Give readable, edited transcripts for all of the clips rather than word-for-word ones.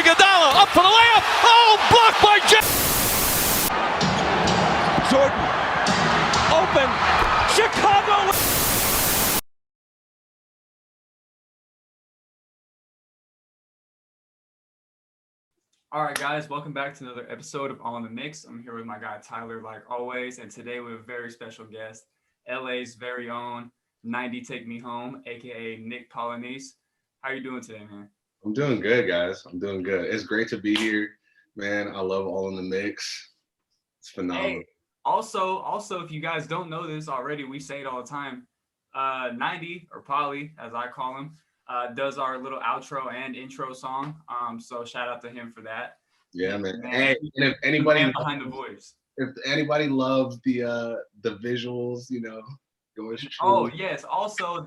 Iguodala up for the layup. Oh, blocked by Jordan. Open. Chicago. All right, guys, welcome back to another episode of On the Mix. I'm here with my guy Tyler, like always, and today we have a very special guest, LA's very own 90 Take Me Home, a.k.a. Nik Polynice. How are you doing today, man? I'm doing good, guys. I'm doing good. It's great to be here, man. I love All in the Mix. It's phenomenal. Hey, also, if you guys don't know this already, we say it all the time. 90, or Poly, as I call him, does our little outro and intro song. So shout out to him for that. Yeah, man. Hey, and if anybody behind the voice, if anybody loves the visuals, go stream. Oh yes, also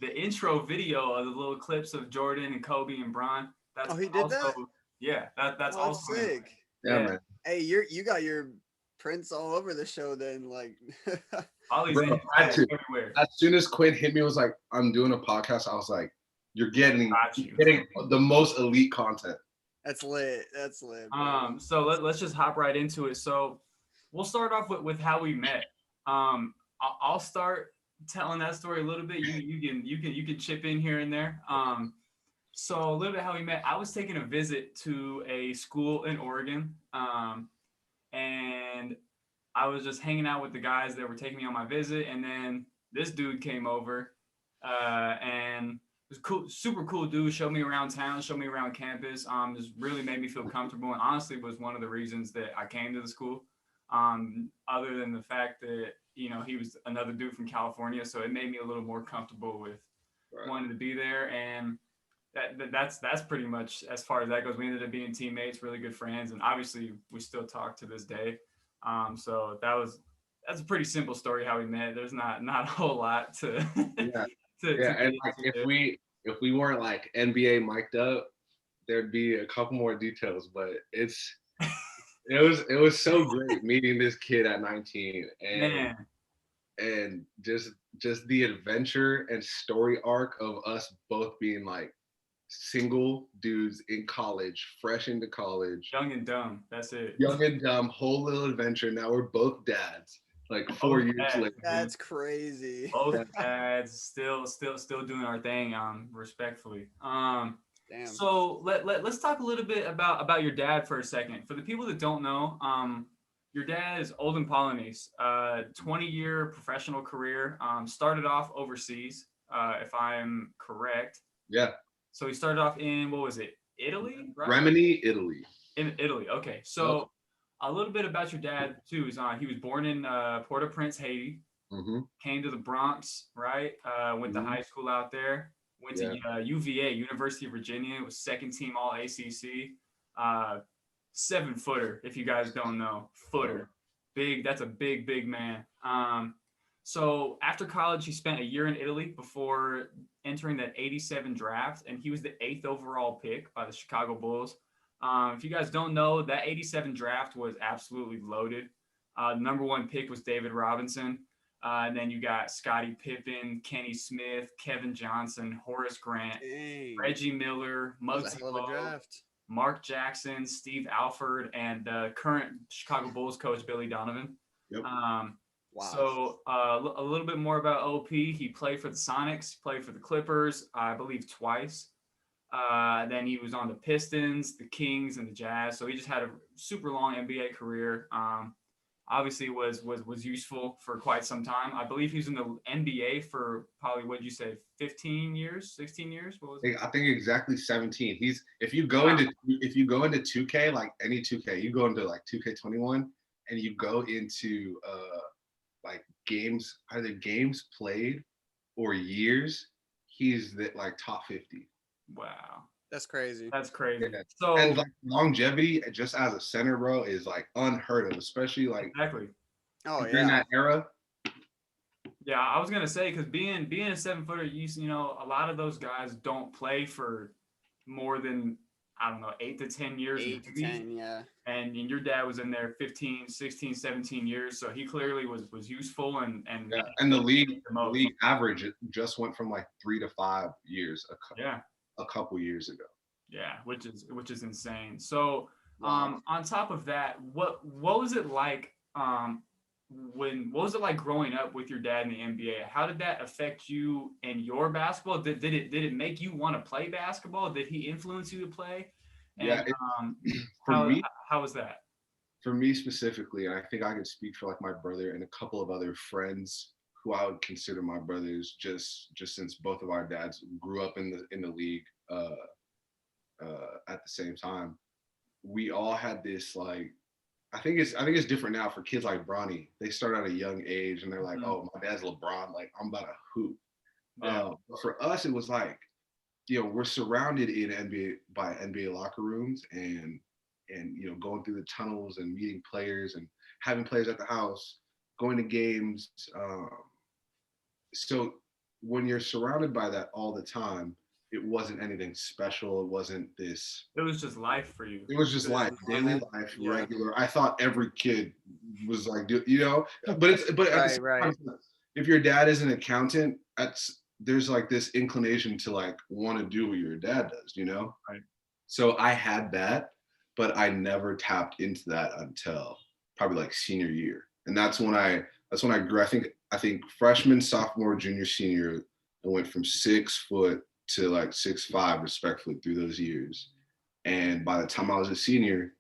the intro video of the little clips of Jordan and Kobe and Bron. That's he did that? Yeah, that's also sick. Yeah, man. Hey, you got your prints all over the show then, like. Bro, everywhere. As soon as Quinn hit me, was like, "I'm doing a podcast." I was like, "You're getting the most elite content." That's lit. That's lit. Bro. So let's just hop right into it. So we'll start off with how we met. I'll start telling that story a little bit. You can chip in here and there. So a little bit how we met. I was taking a visit to a school in Oregon, and I was just hanging out with the guys that were taking me on my visit, and then this dude came over, and it was cool, super cool dude. Showed me around town, showed me around campus. Just really made me feel comfortable, and honestly was one of the reasons that I came to the school. Other than the fact that he was another dude from California, so it made me a little more comfortable with wanting to be there, and that's pretty much as far as that goes. We ended up being teammates, really good friends, and obviously we still talk to this day. So that's a pretty simple story how we met. There's not a whole lot to and like if we weren't like NBA mic'd up, there'd be a couple more details, but it was so great meeting this kid at 19 and just the adventure and story arc of us both being like single dudes in college, fresh into college. Young and dumb. That's it. Young and dumb, whole little adventure. Now we're both dads. Like 4 years later. That's crazy. Both dads still doing our thing, respectfully. Damn. So let's talk a little bit about your dad for a second. For the people that don't know, your dad is Olden Polynice, 20-year professional career. Started off overseas, if I'm correct. Yeah. So he started off in, what was it, Italy? Right? Rimini, Italy. In Italy, okay. So a little bit about your dad, too, is he was born in Port-au-Prince, Haiti. Mm-hmm. Came to the Bronx, right? Went to high school out there. Went to UVA, University of Virginia. Was second team All ACC. 7-footer, if you guys don't know. Footer. Big, that's a big man. So after college, he spent a year in Italy before entering that 87 draft, and he was the 8th overall pick by the Chicago Bulls. If you guys don't know, that 87 draft was absolutely loaded. Number 1 pick was David Robinson. And then you got Scottie Pippen, Kenny Smith, Kevin Johnson, Horace Grant, Reggie Miller, Muggsy Bogues, Mark Jackson, Steve Alford, and current Chicago Bulls coach Billy Donovan. Yep. Wow. So a little bit more about OP. He played for the Sonics, played for the Clippers, I believe twice. Then he was on the Pistons, the Kings, and the Jazz. So he just had a super long NBA career. Obviously was useful for quite some time. I believe he was in the NBA for probably, what'd you say, 15 years, 16 years? What was it? I think exactly 17. If you go into 2K, like any 2K, you go into like 2K21 and you go into like games, either games played or years, he's the like top 50. Wow. That's crazy. That's crazy. Yeah. So and like longevity just as a center, bro, is like unheard of, especially like exactly. during that era. Yeah, I was gonna say, because being a 7-footer, a lot of those guys don't play for more than, I don't know, 8 to 10 years. 8 to 10, yeah. And your dad was in there 15, 16, 17 years, so he clearly was useful and the league average just went from like 3 to 5 years a couple years ago. Yeah, which is insane. So on top of that, what was it like what was it like growing up with your dad in the NBA? How did that affect you and your basketball? Did it make you want to play basketball? Did he influence you to play? Yeah, And for me, how was that? for me specifically, and I think I can speak for like my brother and a couple of other friends who I would consider my brothers, just since both of our dads grew up in the league at the same time. We all had this like I think it's different now for kids like Bronny. They start at a young age and they're like, Mhm. oh, my dad's LeBron, like I'm about to hoop. Yeah. But for us, it was like, we're surrounded in NBA by NBA locker rooms and going through the tunnels and meeting players and having players at the house, going to games. So when you're surrounded by that all the time, it wasn't anything special. It wasn't this. It was just life for you. It was just It was life, daily normal. life, Yeah. regular. I thought every kid was like, but at the Right, same right. time, if your dad is an accountant, there's like this inclination to like want to do what your dad does, Right. So I had that, but I never tapped into that until probably like senior year, and that's when I grew. I think freshman, sophomore, junior, senior, I went from 6 foot to like 6'5", respectfully, through those years. And by the time I was a senior,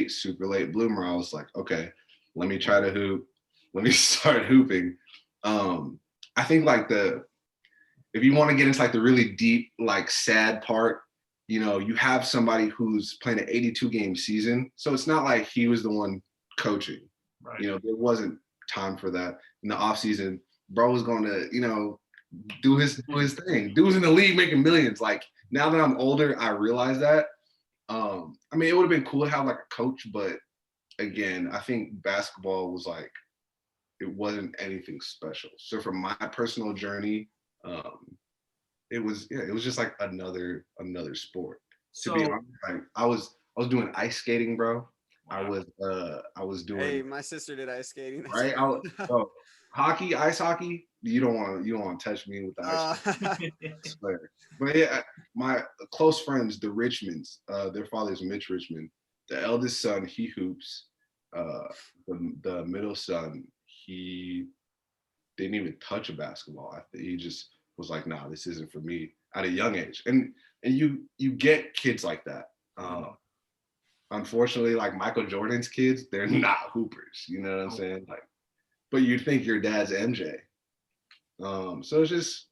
super late bloomer, I was like, okay, let me try to hoop. Let me start hooping. I think like if you want to get into like the really deep, like sad part, you have somebody who's playing an 82 game season. So it's not like he was the one coaching. Right. There wasn't time for that. In the off season, bro was going to, do his thing. Dude was in the league making millions. Like now that I'm older, I realize that. It would have been cool to have like a coach, but again, I think basketball was like, it wasn't anything special. So for my personal journey, it was just like another sport. To be So honest, like I was doing ice skating, bro. I wow. was Hey, doing my sister did ice skating. right. Bro, ice hockey. You don't want to touch me with the ice. Player. But yeah, my close friends, the Richmonds, their father's Mitch Richmond. The eldest son, he hoops. The middle son, he didn't even touch a basketball. He just was like, nah, this isn't for me at a young age. And you get kids like that. Unfortunately, like Michael Jordan's kids, they're not hoopers. You know what I'm saying? Like, but you'd think your dad's MJ. So it's just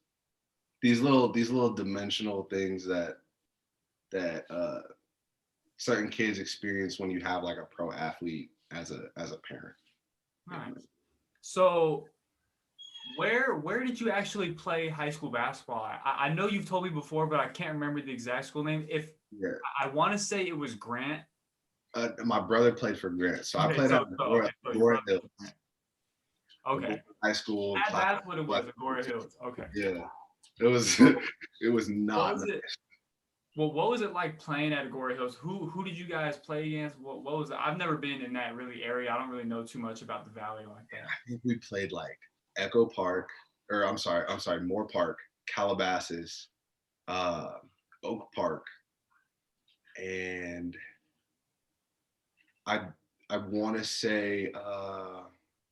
these little dimensional things that certain kids experience when you have like a pro athlete as a parent. Nice. So where did you actually play high school basketball? I know you've told me before, but I can't remember the exact school name. If Yeah. I want to say it was Grant. My brother played for Grant, so I played at Agora Hills. Okay. High school. That's what it was, Agora Hills. Okay. Yeah. It was not. What was it? Well, what was it like playing at Agora Hills? Who did you guys play against? What was it? I've never been in that really area. I don't really know too much about the valley like that. I think we played like Echo Park, or I'm sorry, Moore Park, Calabasas, Oak Park, and I want to say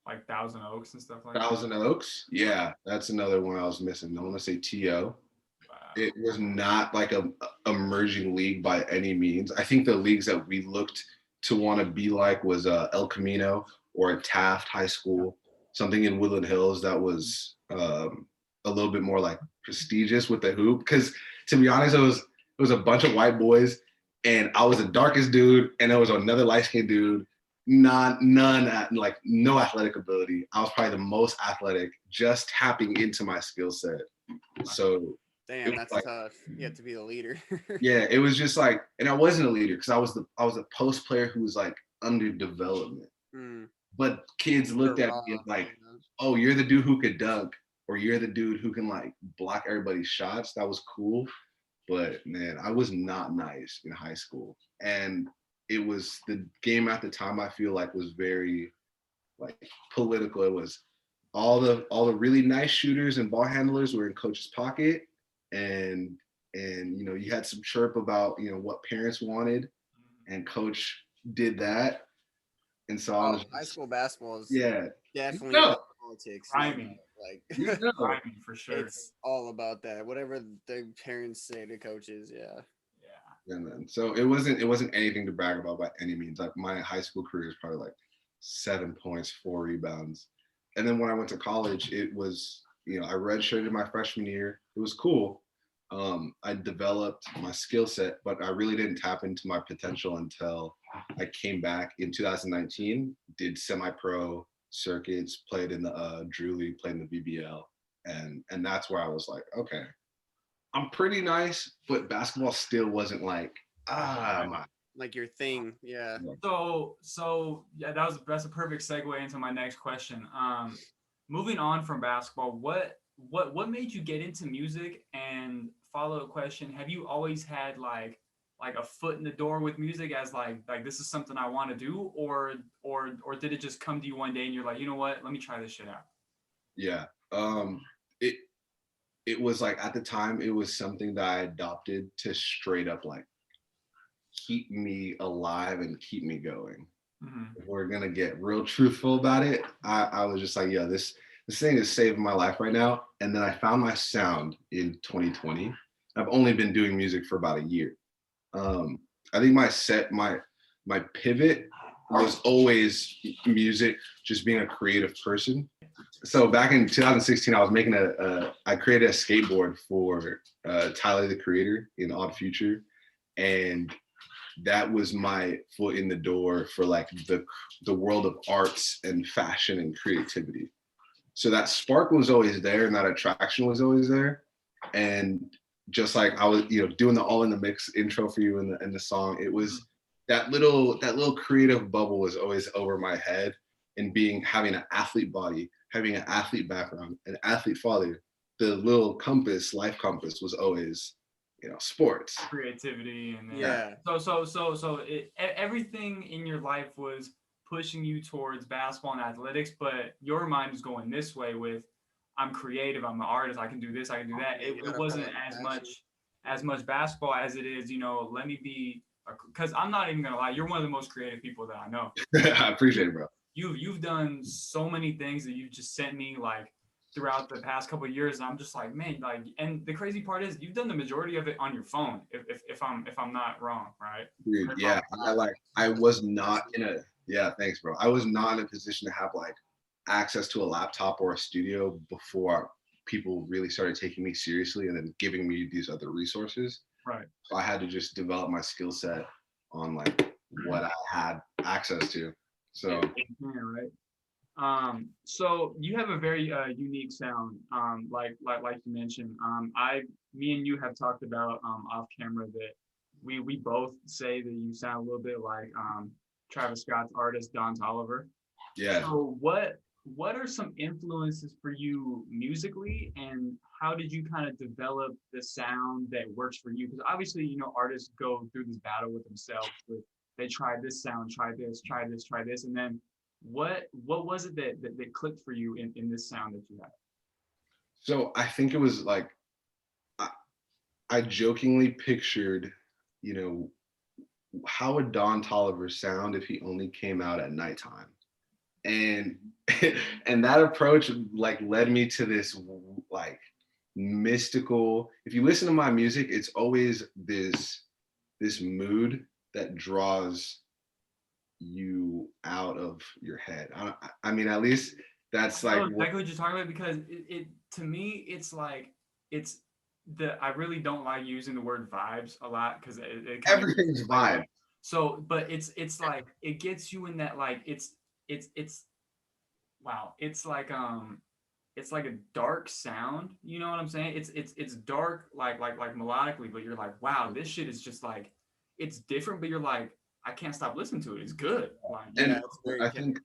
like Thousand Oaks and stuff like that. Thousand Oaks. Yeah, that's another one I was missing. I want to say TO. Wow. It was not like a emerging league by any means. I think the leagues that we looked to want to be like was El Camino or a Taft High School, something in Woodland Hills that was a little bit more like prestigious with the hoop. Because to be honest, it was a bunch of white boys, and I was the darkest dude, and there was another light skinned dude. No athletic ability. I was probably the most athletic, just tapping into my skill set. So damn, that's like, tough. You have to be the leader. Yeah, it was just like, and I wasn't a leader because I was a post player who was like under development. But kids looked at me like, oh, you're the dude who could dunk, or you're the dude who can like block everybody's shots. That was cool. But man, I was not nice in high school. And it was the game at the time, I feel like, was very like political. It was all the really nice shooters and ball handlers were in coach's pocket, and and you had some chirp about what parents wanted, and coach did that, and so I was high school basketball is yeah, definitely no, about politics. Rhyming. Like Rhyming for sure. it's all about that. Whatever the parents say to coaches, yeah. Yeah. and then so it wasn't anything to brag about by any means. Like my high school career is probably like 7 points, 4 rebounds, and then when I went to college, it was I redshirted my freshman year. It was cool. I developed my skill set, but I really didn't tap into my potential until I came back in 2019, did semi-pro circuits, played in the Drew League, played in the BBL, and that's where I was like, okay, I'm pretty nice, but basketball still wasn't like Like your thing, yeah. So yeah, that's a perfect segue into my next question. Moving on from basketball, what made you get into music? And follow-up question: have you always had like a foot in the door with music as like this is something I want to do, or did it just come to you one day and you're like, you know what, let me try this shit out? Yeah. It was like at the time it was something that I adopted to straight up like keep me alive and keep me going. If we're gonna get real truthful about it, I was just like, yeah, this thing is saving my life right now. And then I found my sound in 2020. I've only been doing music for about a year. I think my pivot was always music, just being a creative person. So back in 2016, I was making I created a skateboard for Tyler the Creator in Odd Future, and that was my foot in the door for like the world of arts and fashion and creativity. So that spark was always there, and that attraction was always there. And just like I was, doing the All in the Mix intro for you in the song, it was that little creative bubble was always over my head. And having an athlete body, having an athlete background, an athlete father, the little life compass was always, sports, Creativity, and then, yeah. So everything in your life was pushing you towards basketball and athletics, but your mind was going this way with, I'm creative, I'm an artist, I can do this, I can do that. It wasn't as much basketball as it is, let me be, because I'm not even gonna lie, you're one of the most creative people that I know. I appreciate it, bro. You've done so many things that you've just sent me like throughout the past couple of years, and I'm just like, man, like, and the crazy part is you've done the majority of it on your phone, if I'm not wrong, right? Dude, yeah, I was not thanks, bro. I was not in a position to have like access to a laptop or a studio before people really started taking me seriously and then giving me these other resources. Right. So I had to just develop my skill set on like what I had access to. So right. So you have a very unique sound. Like you mentioned. Me and you have talked about off camera that we both say that you sound a little bit like Travis Scott's artist Don Toliver. Yeah. So what are some influences for you musically, and how did you kind of develop the sound that works for you? Because obviously, artists go through this battle with themselves. They try this sound, try this, and then what was it that clicked for you in this sound that you had? So I think it was like I jokingly pictured, how would Don Toliver sound if he only came out at nighttime? And and that approach like led me to this like mystical. If you listen to my music, it's always this mood that draws you out of your head. I mean, at least that's like exactly what you're talking about, because it to me it's like I really don't like using the word vibes a lot, because it everything's vibe. So, but it's like it gets you in that like it's wow, it's like a dark sound, you know what I'm saying? It's dark like melodically, but you're like, wow, this shit is just like, it's different, but you're like, I can't stop listening to it. It's good. Like, and I think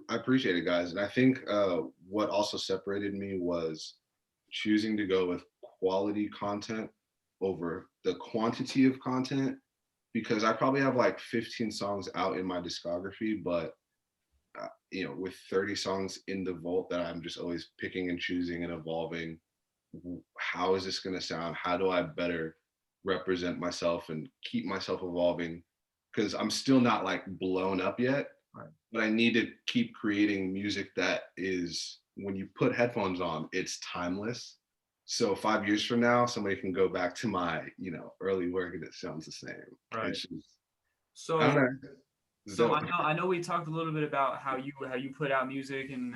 I appreciate it, guys. And I think what also separated me was choosing to go with quality content over the quantity of content, because I probably have like 15 songs out in my discography, but with 30 songs in the vault that I'm just always picking and choosing and evolving, how is this going to sound? How do I better represent myself and keep myself evolving, because I'm still not like blown up yet. Right. But I need to keep creating music that is, when you put headphones on, it's timeless. So 5 years from now, somebody can go back to my, early work and it sounds the same. Right. It's just, So, I don't know. so I know we talked a little bit about how you put out music and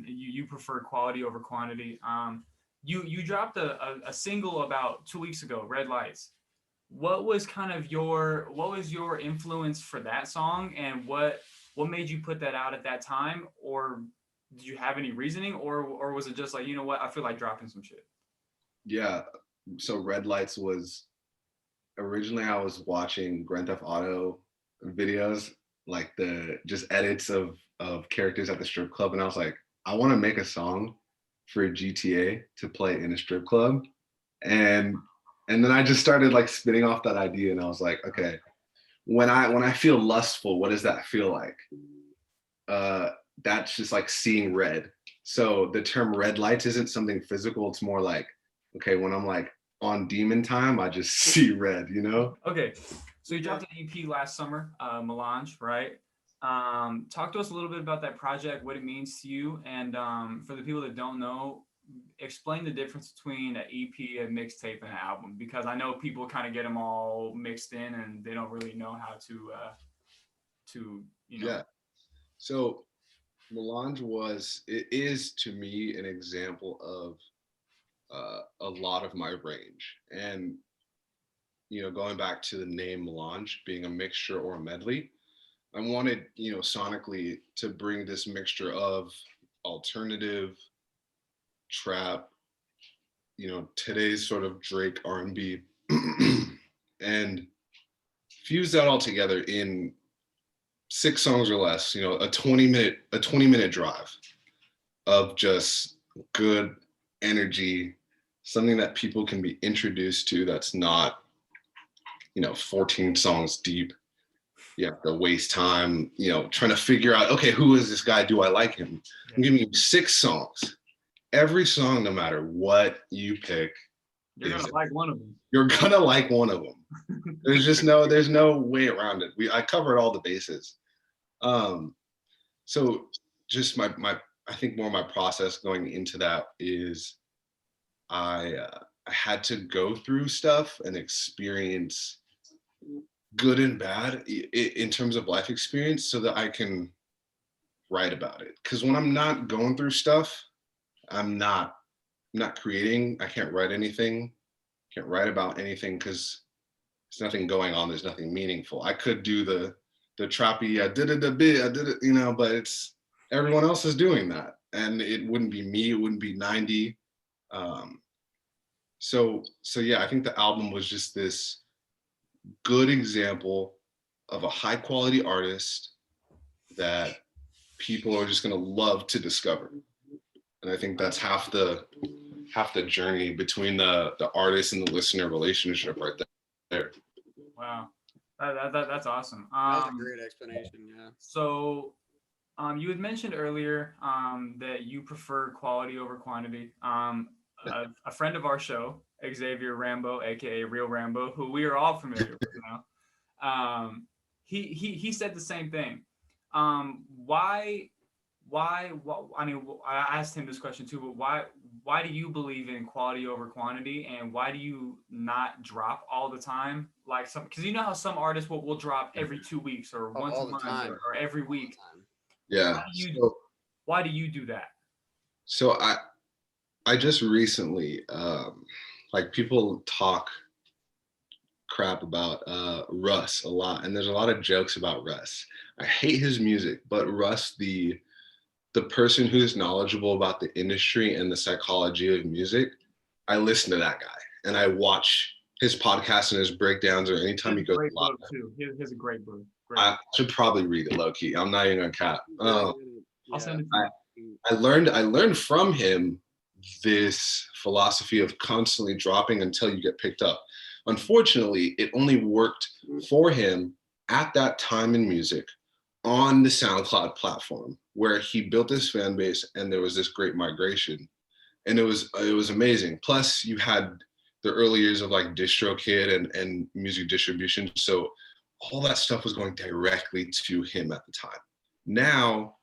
you prefer quality over quantity. You dropped a single about 2 weeks ago, Red Lights. What was your influence for that song, and what made you put that out at that time? Or did you have any reasoning, or was it just like, you know what, I feel like dropping some shit? Yeah. So Red Lights was, originally I was watching Grand Theft Auto videos, like the just edits of characters at the strip club, and I was like, I want to make a song for GTA to play in a strip club. And then I just started like spinning off that idea, and I was like, okay, when I feel lustful, what does that feel like? That's just like seeing red. So the term red lights isn't something physical. It's more like, okay, when I'm like on demon time, I just see red, Okay, so you dropped an EP last summer, Melange, right? Talk to us a little bit about that project, what it means to you, and for the people that don't know, explain the difference between an EP, a mixtape, and an album, because I know people kind of get them all mixed in and they don't really know how to Yeah. So Melange is to me an example of a lot of my range. And, going back to the name Melange being a mixture or a medley, I wanted, sonically to bring this mixture of alternative, trap, today's sort of Drake R&B, and fuse that all together in 6 songs or less, a 20-minute drive of just good energy, something that people can be introduced to that's not, 14 songs deep. You have to waste time, trying to figure out, okay, who is this guy? Do I like him? Yeah. I'm giving you 6 songs. Every song, no matter what you pick, you're gonna like one of them. You're gonna like one of them. There's no way around it. I covered all the bases. So just my I think more my process going into that is I had to go through stuff and experience good and bad in terms of life experience so that I can write about it. Because when I'm not going through stuff, I'm not creating. I can't write anything, can't write about anything, because there's nothing going on. There's nothing meaningful. I could do the trappy, I did it a bit, I did it, but it's everyone else is doing that. And it wouldn't be me, it wouldn't be 90. So yeah, I think the album was just this good example of a high quality artist that people are just gonna love to discover. And I think that's half the journey between the artist and the listener relationship right there. Wow, that's awesome. That's a great explanation. Yeah. So, you had mentioned earlier that you prefer quality over quantity. A friend of our show, Xavier Rambo, a.k.a. Real Rambo, who we are all familiar with now, he said the same thing. Why? I mean, I asked him this question too, but why do you believe in quality over quantity, and why do you not drop all the time? Like because you know how some artists will drop every 2 weeks or once a month or every week. Yeah. Why do you do that? So I just recently, like, people talk crap about Russ a lot, and there's a lot of jokes about Russ. I hate his music, but Russ, the person who's knowledgeable about the industry and the psychology of music, I listen to that guy and I watch his podcast and his breakdowns, or anytime he goes live. He has a great book. I should probably read it low key. I'm not even gonna cap. I'll send it to you. I learned from him this philosophy of constantly dropping until you get picked up. Unfortunately, it only worked for him at that time in music on the SoundCloud platform, where he built his fan base and there was this great migration, and it was amazing. Plus, you had the early years of like DistroKid and music distribution. So all that stuff was going directly to him at the time. Now,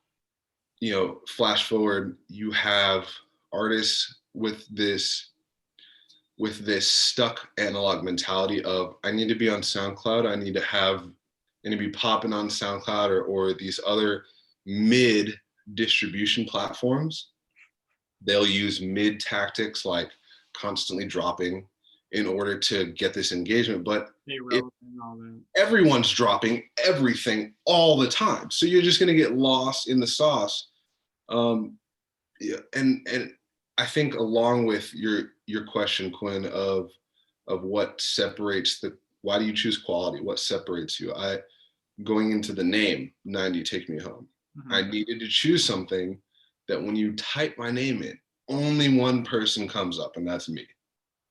you know, flash forward, you have artists with this stuck analog mentality of I need to be on SoundCloud, I need to be popping on SoundCloud or these other mid distribution platforms. They'll use mid tactics like constantly dropping in order to get this engagement. But everyone's dropping everything all the time. So you're just going to get lost in the sauce. Yeah, and I think along with your question, Quinn, of what separates why do you choose quality? What separates you? Going into the name 90 Take Me Home, I needed to choose something that when you type my name in, only one person comes up, and that's me.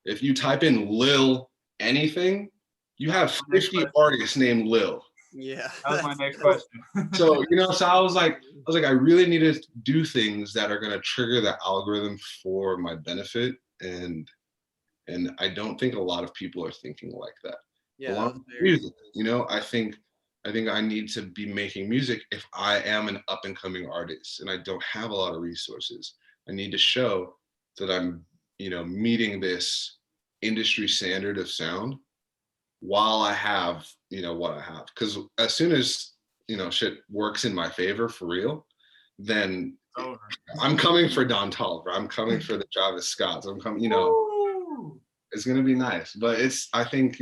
If you type in Lil anything, you have 50 artists named Lil. Yeah, that was my next question. So, you know, so I was like, I really need to do things that are gonna trigger the algorithm for my benefit, and I don't think a lot of people are thinking like that. Yeah, music, you know, I think I need to be making music if I am an up and coming artist and I don't have a lot of resources. I need to show that I'm, you know, meeting this industry standard of sound while I have, you know, what I have. Because as soon as, you know, shit works in my favor for real, then I'm coming for Don Toliver. I'm coming for the Travis Scotts. I'm coming, you know, it's gonna be nice. But I think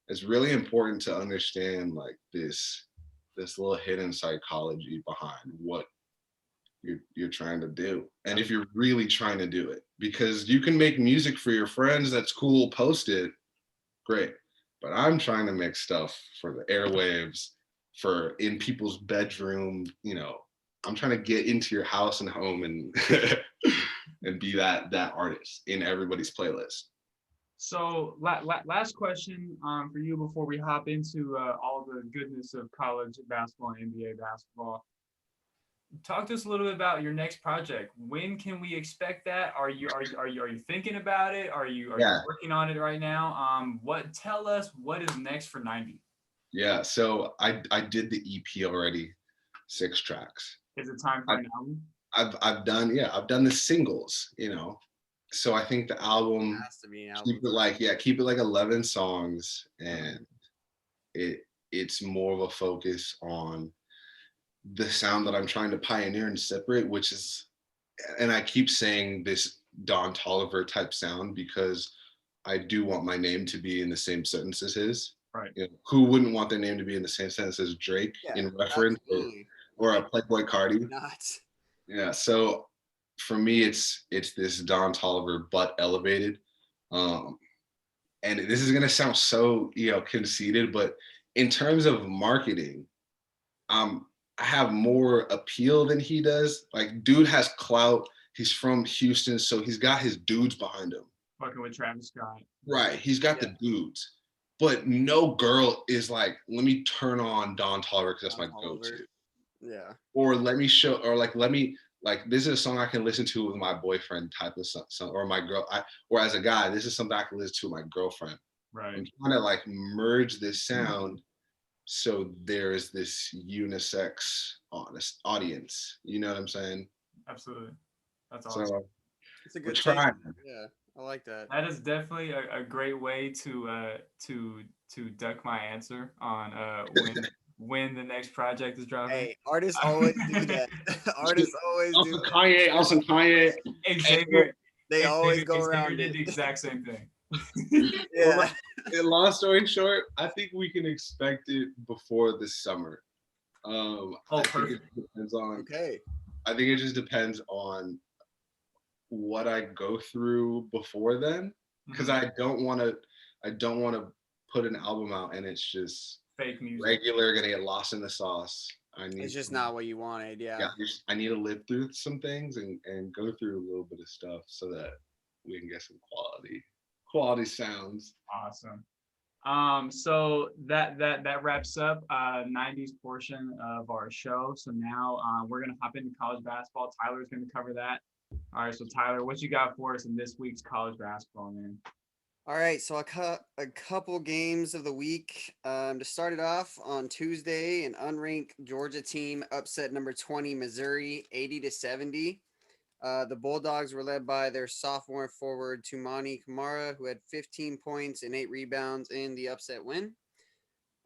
it's really important to understand like this little hidden psychology behind what you're trying to do, and if you're really trying to do it, because you can make music for your friends, that's cool, post it, great, but I'm trying to make stuff for the airwaves, for in people's bedroom, you know, I'm trying to get into your house and home and and be that artist in everybody's playlist. So last question for you before we hop into all the goodness of college basketball and NBA basketball. Talk to us a little bit about your next project. When can we expect that? Are you thinking about it? Are you working on it right now? Tell us what is next for 90? Yeah, so I did the EP already, 6 tracks. Is it time for an album? I've done the singles, you know. So I think the album has to be an album. Keep it like 11 songs, and it's more of a focus on the sound that I'm trying to pioneer and separate, which is, and I keep saying this Don Toliver type sound because I do want my name to be in the same sentence as his. Right. You know, who wouldn't want their name to be in the same sentence as Drake in reference or a Playboy Cardi? Not. Yeah. So for me, it's this Don Toliver but elevated. And this is gonna sound so, you know, conceited, but in terms of marketing, I have more appeal than he does. Like, dude has clout. He's from Houston, so he's got his dudes behind him. Fucking with Travis Scott. Right. He's got the dudes. But no girl is like, let me turn on Don Toliver because that's my go-to. Yeah. Or let me this is a song I can listen to with my boyfriend type of song, or my girl. Or as a guy, this is something I can listen to with my girlfriend. Right. I'm trying to like merge this sound. So there's this unisex honest audience. You know what I'm saying? Absolutely. That's awesome. So, it's a good try. Yeah, I like that. That is definitely a great way to duck my answer on when the next project is dropping. Hey, artists always do that. Artists always do that. Also Kanye. Xavier. They always go around it. Did the exact same thing. Yeah. Well, long story short, I think we can expect it before the summer. Perfect. I think it just depends on what I go through before then, because I don't want to put an album out and it's just fake music, regular, gonna get lost in the sauce. It's just not what you wanted. Yeah. I need to live through some things and go through a little bit of stuff so that we can get some quality sounds. Awesome. So that wraps up 90s portion of our show. So now we're gonna hop into college basketball. Tyler's gonna cover that. All right, so Tyler, what you got for us in this week's college basketball, man? All right, so I cut a couple games of the week. To start it off on Tuesday, an unranked Georgia team upset number 20 Missouri 80-70. The Bulldogs were led by their sophomore forward Tumani Kamara, who had 15 points and 8 rebounds in the upset win.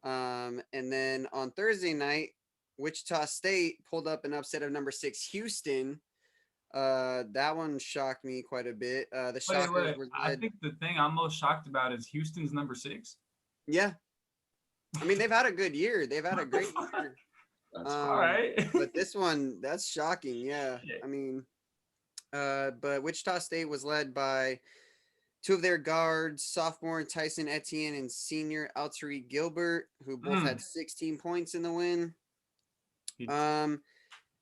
And then on Thursday night, Wichita State pulled up an upset of number 6 Houston. That one shocked me quite a bit. The Shockers were I think the thing I'm most shocked about is Houston's number 6. Yeah. I mean, they've had a good year. They've had a great year. That's All right. But this one, that's shocking. Yeah. I mean, but Wichita State was led by two of their guards, sophomore Tyson Etienne and senior Altari Gilbert, who both had 16 points in the win. And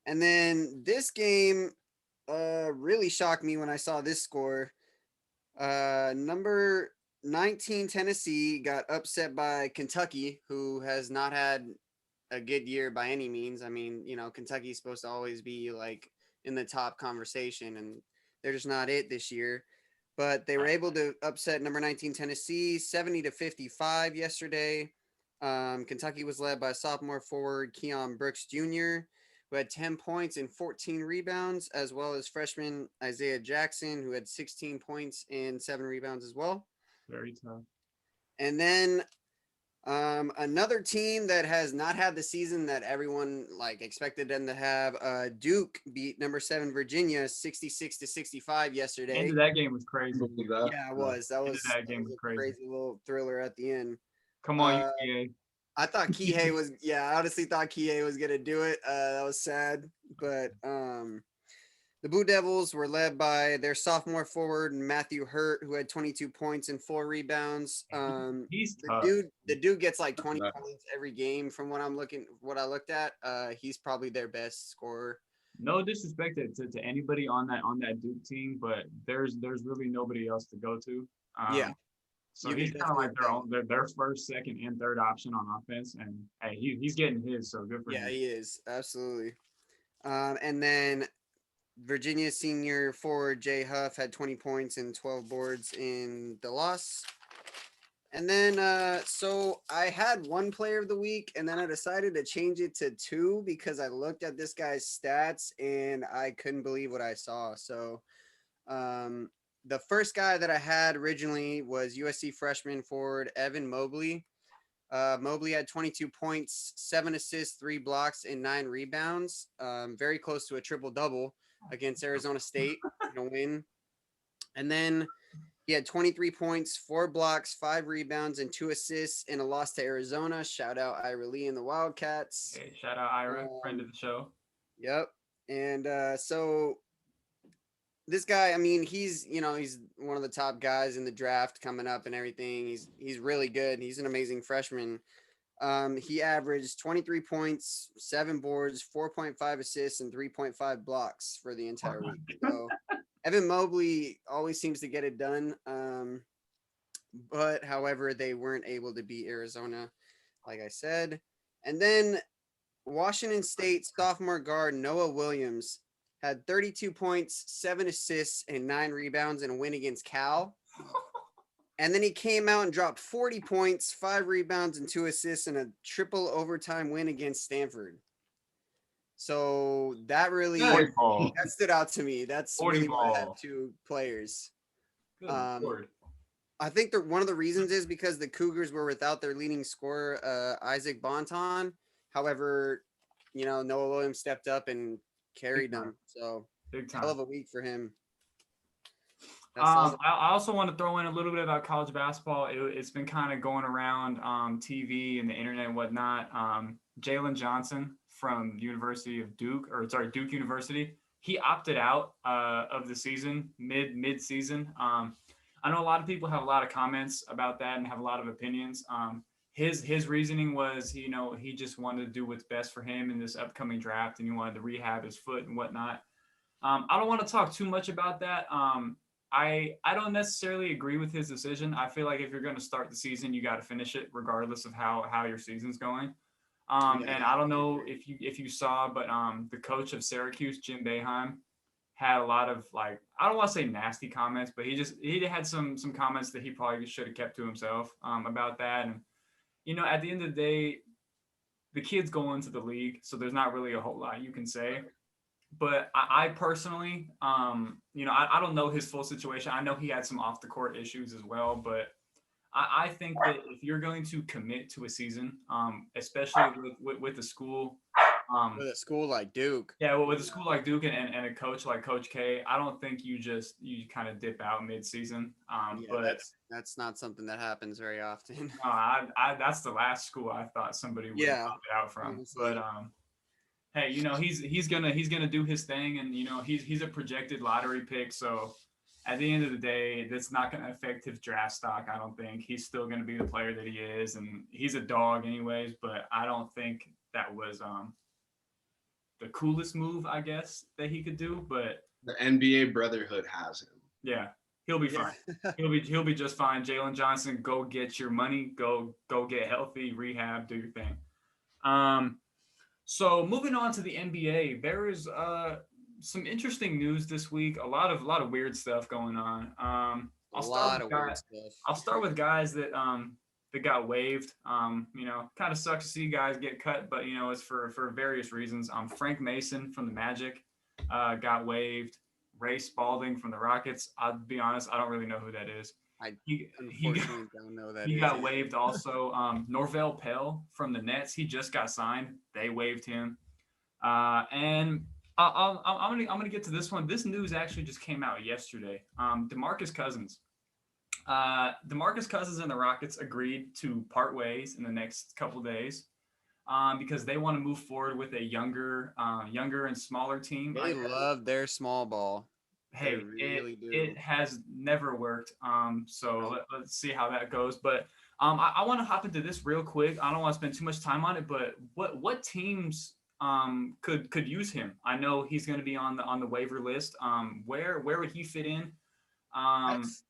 then this game really shocked me when I saw this score. Number 19 Tennessee got upset by Kentucky, who has not had a good year by any means. I mean, you know, Kentucky's supposed to always be like in the top conversation, and they're just not it this year. But they were able to upset number 19 Tennessee 70-55 yesterday. Kentucky was led by sophomore forward Keon Brooks Jr., who had 10 points and 14 rebounds, as well as freshman Isaiah Jackson, who had 16 points and 7 rebounds as well. Very tough. And then another team that has not had the season that everyone like expected them to have, Duke beat number 7 Virginia 66-65 yesterday. End of that game was crazy. Yeah, it was. That was a crazy little thriller at the end. Come on, UVA. I thought Kihei was, I honestly thought Kihei was going to do it. That was sad. But the Blue Devils were led by their sophomore forward, Matthew Hurt, who had 22 points and 4 rebounds. He's the dude gets like 20 points every game from what I looked at. He's probably their best scorer. No disrespect to anybody on that Duke team, but there's really nobody else to go to. Yeah. So he's kind of like their first, second, and third option on offense, and hey, he's getting his, so good for him. Yeah, he is absolutely. And then Virginia senior forward Jay Huff had 20 points and 12 boards in the loss. And then so I had one player of the week, and then I decided to change it to 2 because I looked at this guy's stats and I couldn't believe what I saw. So the first guy that I had originally was USC freshman forward Evan Mobley. Mobley had 22 points, 7 assists, 3 blocks, and 9 rebounds. Very close to a triple-double against Arizona State in a win. And then he had 23 points, 4 blocks, 5 rebounds, and 2 assists in a loss to Arizona. Shout out Ira Lee and the Wildcats. Hey, shout out Ira, friend of the show. Yep. And so this guy, I mean, he's one of the top guys in the draft coming up and everything. He's really good. He's an amazing freshman. He averaged 23 points, 7 boards, 4.5 assists, and 3.5 blocks for the entire week. So Evan Mobley always seems to get it done. But however, they weren't able to beat Arizona, like I said. And then Washington State sophomore guard Noah Williams had 32 points, 7 assists, and 9 rebounds in a win against Cal. And then he came out and dropped 40 points, 5 rebounds, and 2 assists in a triple overtime win against Stanford. So that really that stood out to me. That's really why I have 2 players. I think that one of the reasons is because the Cougars were without their leading scorer, Isaac Bonton. However, Noah Williams stepped up and carried them. So hell of a week for him. I also want to throw in a little bit about college basketball. It's been kind of going around TV and the internet and whatnot. Jalen Johnson from Duke University, he opted out of the season mid-season. I know a lot of people have a lot of comments about that and have a lot of opinions. His reasoning was, he just wanted to do what's best for him in this upcoming draft, and he wanted to rehab his foot and whatnot. I don't want to talk too much about that. I don't necessarily agree with his decision. I feel like if you're going to start the season, you got to finish it regardless of how your season's going. And I don't know if you saw, but the coach of Syracuse, Jim Boeheim, had a lot of like, I don't want to say nasty comments, but he had some comments that he probably should have kept to himself about that. And at the end of the day, the kid's going into the league, so there's not really a whole lot you can say. But I personally, I don't know his full situation. I know he had some off the court issues as well, but I think that if you're going to commit to a season, especially with the school, with a school like Duke. Yeah, well, with a school like Duke and a coach like Coach K, I don't think you kind of dip out mid-season. But that's not something that happens very often. That's the last school I thought somebody would have opted out from. Honestly. But hey, he's gonna do his thing, and he's a projected lottery pick, so at the end of the day, that's not going to affect his draft stock. I don't think he's still going to be the player that he is, and he's a dog anyways. But I don't think that was the coolest move, I guess, that he could do. But the NBA brotherhood has him. Yeah, he'll be fine. he'll be just fine. Jalen Johnson, go get your money. Go get healthy, rehab, do your thing. So moving on to the NBA, there is some interesting news this week. A lot of weird stuff going on. I'll start with guys that got waived. Kind of sucks to see guys get cut, but it's for various reasons. Frank Mason from the Magic got waived. Ray Spalding from the Rockets. I'll be honest, I don't really know who that is. He don't know that. He got waived also. Norvell Pell from the Nets. He just got signed. They waived him. And I'm gonna get to this one. This news actually just came out yesterday. Demarcus Cousins. Demarcus Cousins and the Rockets agreed to part ways in the next couple days because they want to move forward with a younger and smaller team. They love their small ball. Hey, really it has never worked. So let's see how that goes. But I want to hop into this real quick. I don't want to spend too much time on it, but what teams could use him? I know he's going to be on the waiver list. Where would he fit in?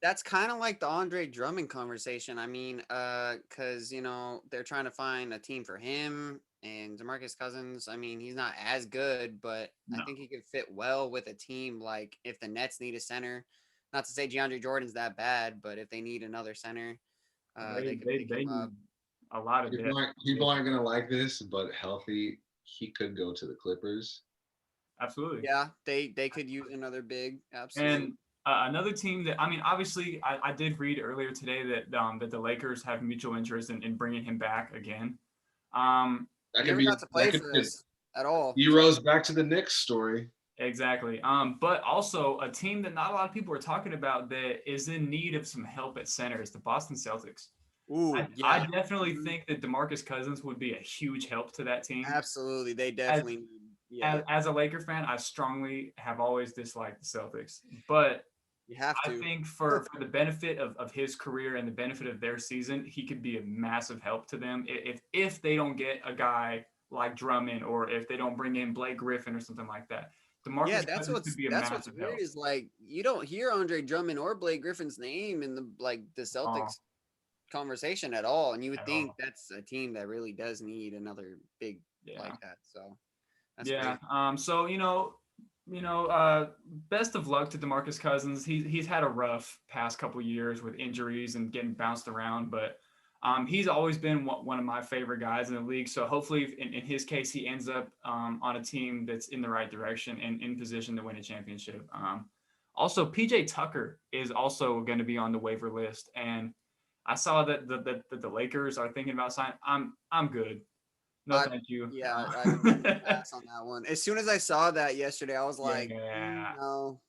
That's kind of like the Andre Drummond conversation. I mean, because they're trying to find a team for him and Demarcus Cousins. I mean, he's not as good, but I think he could fit well with a team. Like if the Nets need a center, not to say DeAndre Jordan's that bad, but if they need another center, they need a lot of people aren't gonna like this, but healthy, he could go to the Clippers. Absolutely. Yeah, they could use another big. Absolutely. And another team that, I mean, obviously, I did read earlier today that the Lakers have mutual interest in bringing him back again. That could be not to play for this at all. He rose back to the Knicks story. Exactly. But also a team that not a lot of people are talking about that is in need of some help at center is the Boston Celtics. Ooh, I definitely think that Demarcus Cousins would be a huge help to that team. Absolutely. They definitely need. As a Laker fan, I strongly have always disliked the Celtics. But you have to. I think for the benefit of his career and the benefit of their season, he could be a massive help to them. If they don't get a guy like Drummond, or if they don't bring in Blake Griffin or something like that. That's what's weird is like you don't hear Andre Drummond or Blake Griffin's name in the Celtics conversation at all, and you would think that's a team that really does need another big like that. So that's great. So best of luck to DeMarcus Cousins. He's had a rough past couple years with injuries and getting bounced around, but he's always been one of my favorite guys in the league. So hopefully in his case, he ends up on a team that's in the right direction and in position to win a championship. Also, PJ Tucker is also going to be on the waiver list. And I saw that the Lakers are thinking about signing. I'm good. No, thank you. Yeah, I pass on that one. As soon as I saw that yesterday, I was like, no.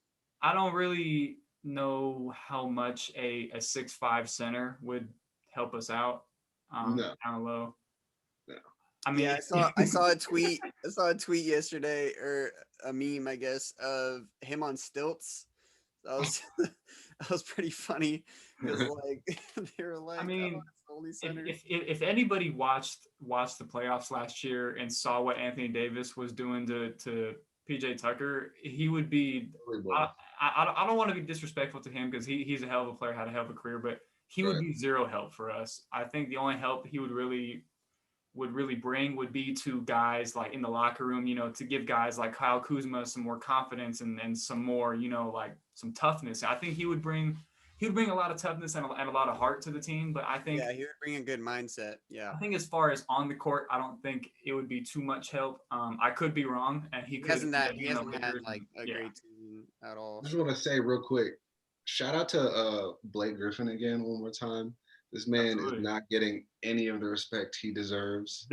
I don't really know how much a 6'5" center would help us out down low. No. I mean, I saw a tweet. I saw a tweet yesterday, or a meme, I guess, of him on stilts. That was pretty funny because they were like, I mean, only center. If anybody watched the playoffs last year and saw what Anthony Davis was doing to PJ Tucker, he would be. I don't want to be disrespectful to him because he's a hell of a player, had a hell of a career, but he would be zero help for us. I think the only help he would really would really bring would be to guys like in the locker room, to give guys like Kyle Kuzma some more confidence and some more, like some toughness. I think he would bring a lot of toughness and a lot of heart to the team. But I think he would bring a good mindset. Yeah. I think as far as on the court, I don't think it would be too much help. I could be wrong, and he hasn't had like a great team at all. I just want to say real quick, shout out to Blake Griffin again one more time. This man is not getting any of the respect he deserves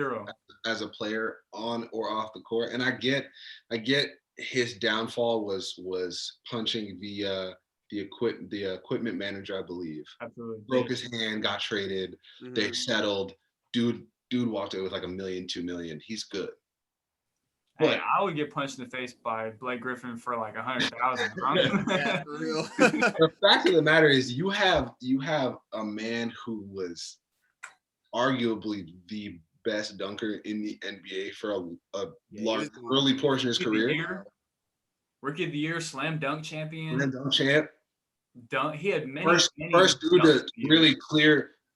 as a player on or off the court. And I get his downfall was punching the equipment manager, I believe. Absolutely. Broke his hand, got traded. Mm-hmm. They settled. Dude walked away with like $1 million, $2 million. He's good. Hey, I would get punched in the face by Blake Griffin for like 100,000. Yeah, for real. The fact of the matter is, you have a man who was arguably the best dunker in the NBA for a large early portion of his career. Rookie of the year, slam dunk champion. Slam dunk champ. He had many first dude to really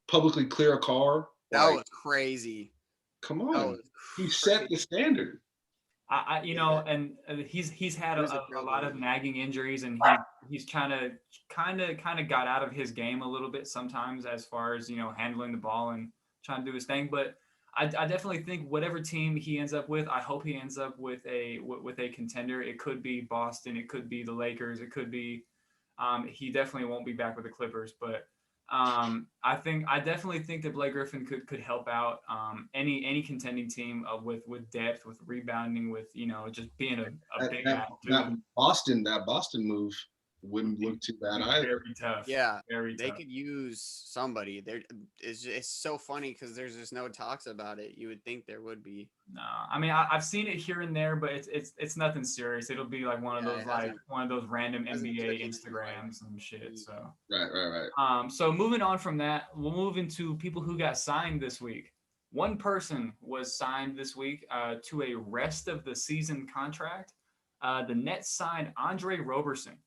publicly clear a car. That was crazy. Come on, he set the standard. And he's had a lot of nagging injuries, and he's kind of got out of his game a little bit sometimes as far as handling the ball and trying to do his thing. But I definitely think whatever team he ends up with, I hope he ends up with a contender. It could be Boston, it could be the Lakers, it could be. He definitely won't be back with the Clippers, but I definitely think that Blake Griffin could help out any contending team with depth, with rebounding, with just being a big guy. That Boston move wouldn't look too bad either. Very tough. Yeah, very they tough. could use somebody. It's so funny because there's just no talks about it. You would think there would be. No, I mean I've seen it here and there, but it's nothing serious. It'll be like one of those random NBA Instagrams and shit. So right. So moving on from that, we'll move into people who got signed this week. One person was signed this week to a rest of the season contract. The Nets signed Andre Roberson.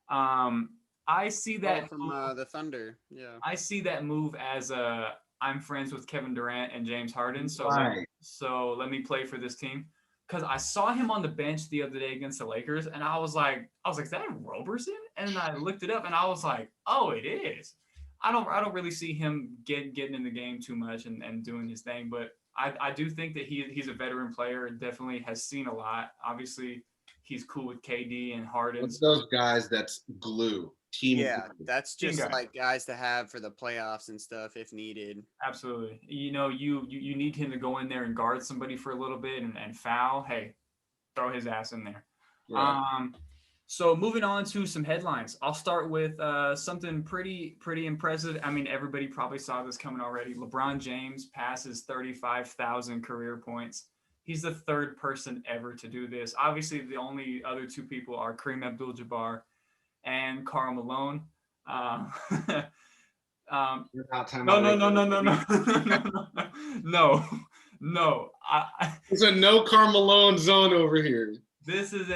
I see that from the Thunder. Yeah, I see that move as I'm friends with Kevin Durant and James Harden, so let me play for this team, because I saw him on the bench the other day against the Lakers, and I was like, is that Roberson? And then I looked it up, and I was like, oh, it is. I don't really see him getting in the game too much and doing his thing, but I do think that he's a veteran player and definitely has seen a lot. Obviously, he's cool with KD and Harden. What's those guys that's glue? Team glue. That's just like guys to have for the playoffs and stuff if needed. Absolutely. You need him to go in there and guard somebody for a little bit and foul. Hey, throw his ass in there. Yeah. So moving on to some headlines. I'll start with something pretty impressive. I mean, everybody probably saw this coming already. LeBron James passes 35,000 career points. He's the third person ever to do this. Obviously, the only other two people are Kareem Abdul-Jabbar and Karl Malone. No. There's a no Karl Malone zone over here. This is